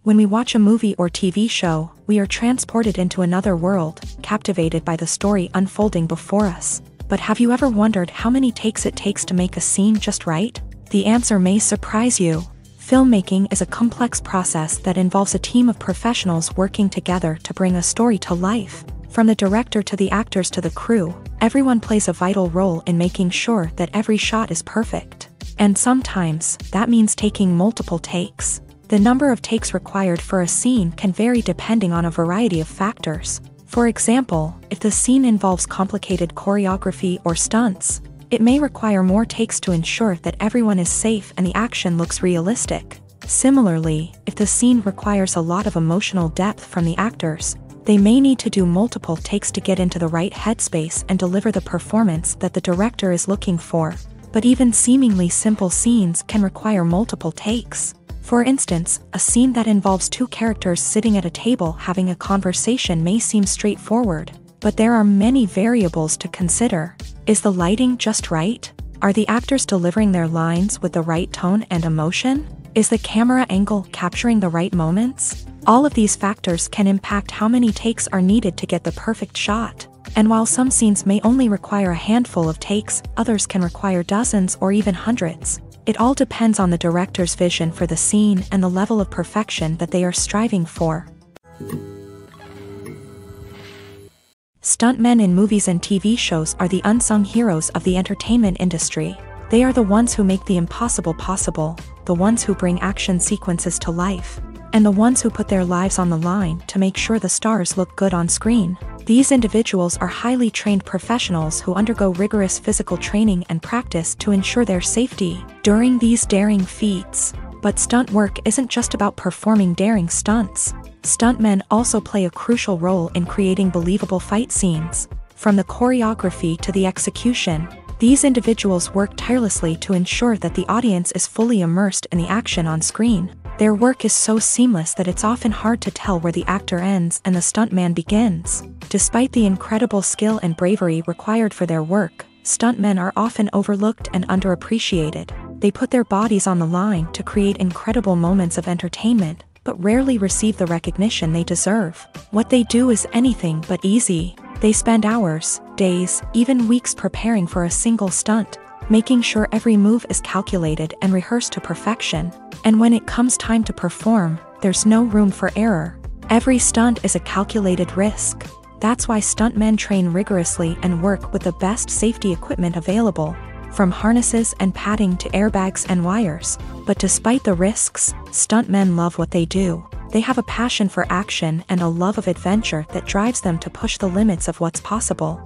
When we watch a movie or TV show, we are transported into another world, captivated by the story unfolding before us. But have you ever wondered how many takes it takes to make a scene just right? The answer may surprise you. Filmmaking is a complex process that involves a team of professionals working together to bring a story to life. From the director to the actors to the crew, everyone plays a vital role in making sure that every shot is perfect. And sometimes, that means taking multiple takes. The number of takes required for a scene can vary depending on a variety of factors. For example, if the scene involves complicated choreography or stunts, it may require more takes to ensure that everyone is safe and the action looks realistic. Similarly, if the scene requires a lot of emotional depth from the actors, they may need to do multiple takes to get into the right headspace and deliver the performance that the director is looking for. But even seemingly simple scenes can require multiple takes. For instance, a scene that involves two characters sitting at a table having a conversation may seem straightforward, but there are many variables to consider. Is the lighting just right? Are the actors delivering their lines with the right tone and emotion? Is the camera angle capturing the right moments? All of these factors can impact how many takes are needed to get the perfect shot. And while some scenes may only require a handful of takes, others can require dozens or even hundreds. It all depends on the director's vision for the scene and the level of perfection that they are striving for. Stuntmen in movies and TV shows are the unsung heroes of the entertainment industry. They are the ones who make the impossible possible, the ones who bring action sequences to life, and the ones who put their lives on the line to make sure the stars look good on screen. These individuals are highly trained professionals who undergo rigorous physical training and practice to ensure their safety during these daring feats. But stunt work isn't just about performing daring stunts. Stuntmen also play a crucial role in creating believable fight scenes. From the choreography to the execution, these individuals work tirelessly to ensure that the audience is fully immersed in the action on screen. Their work is so seamless that it's often hard to tell where the actor ends and the stuntman begins. Despite the incredible skill and bravery required for their work, stuntmen are often overlooked and underappreciated. They put their bodies on the line to create incredible moments of entertainment, but rarely receive the recognition they deserve. What they do is anything but easy. They spend hours, days, even weeks preparing for a single stunt, making sure every move is calculated and rehearsed to perfection. And when it comes time to perform, there's no room for error. Every stunt is a calculated risk. That's why stuntmen train rigorously and work with the best safety equipment available, from harnesses and padding to airbags and wires. But despite the risks, stuntmen love what they do. They have a passion for action and a love of adventure that drives them to push the limits of what's possible.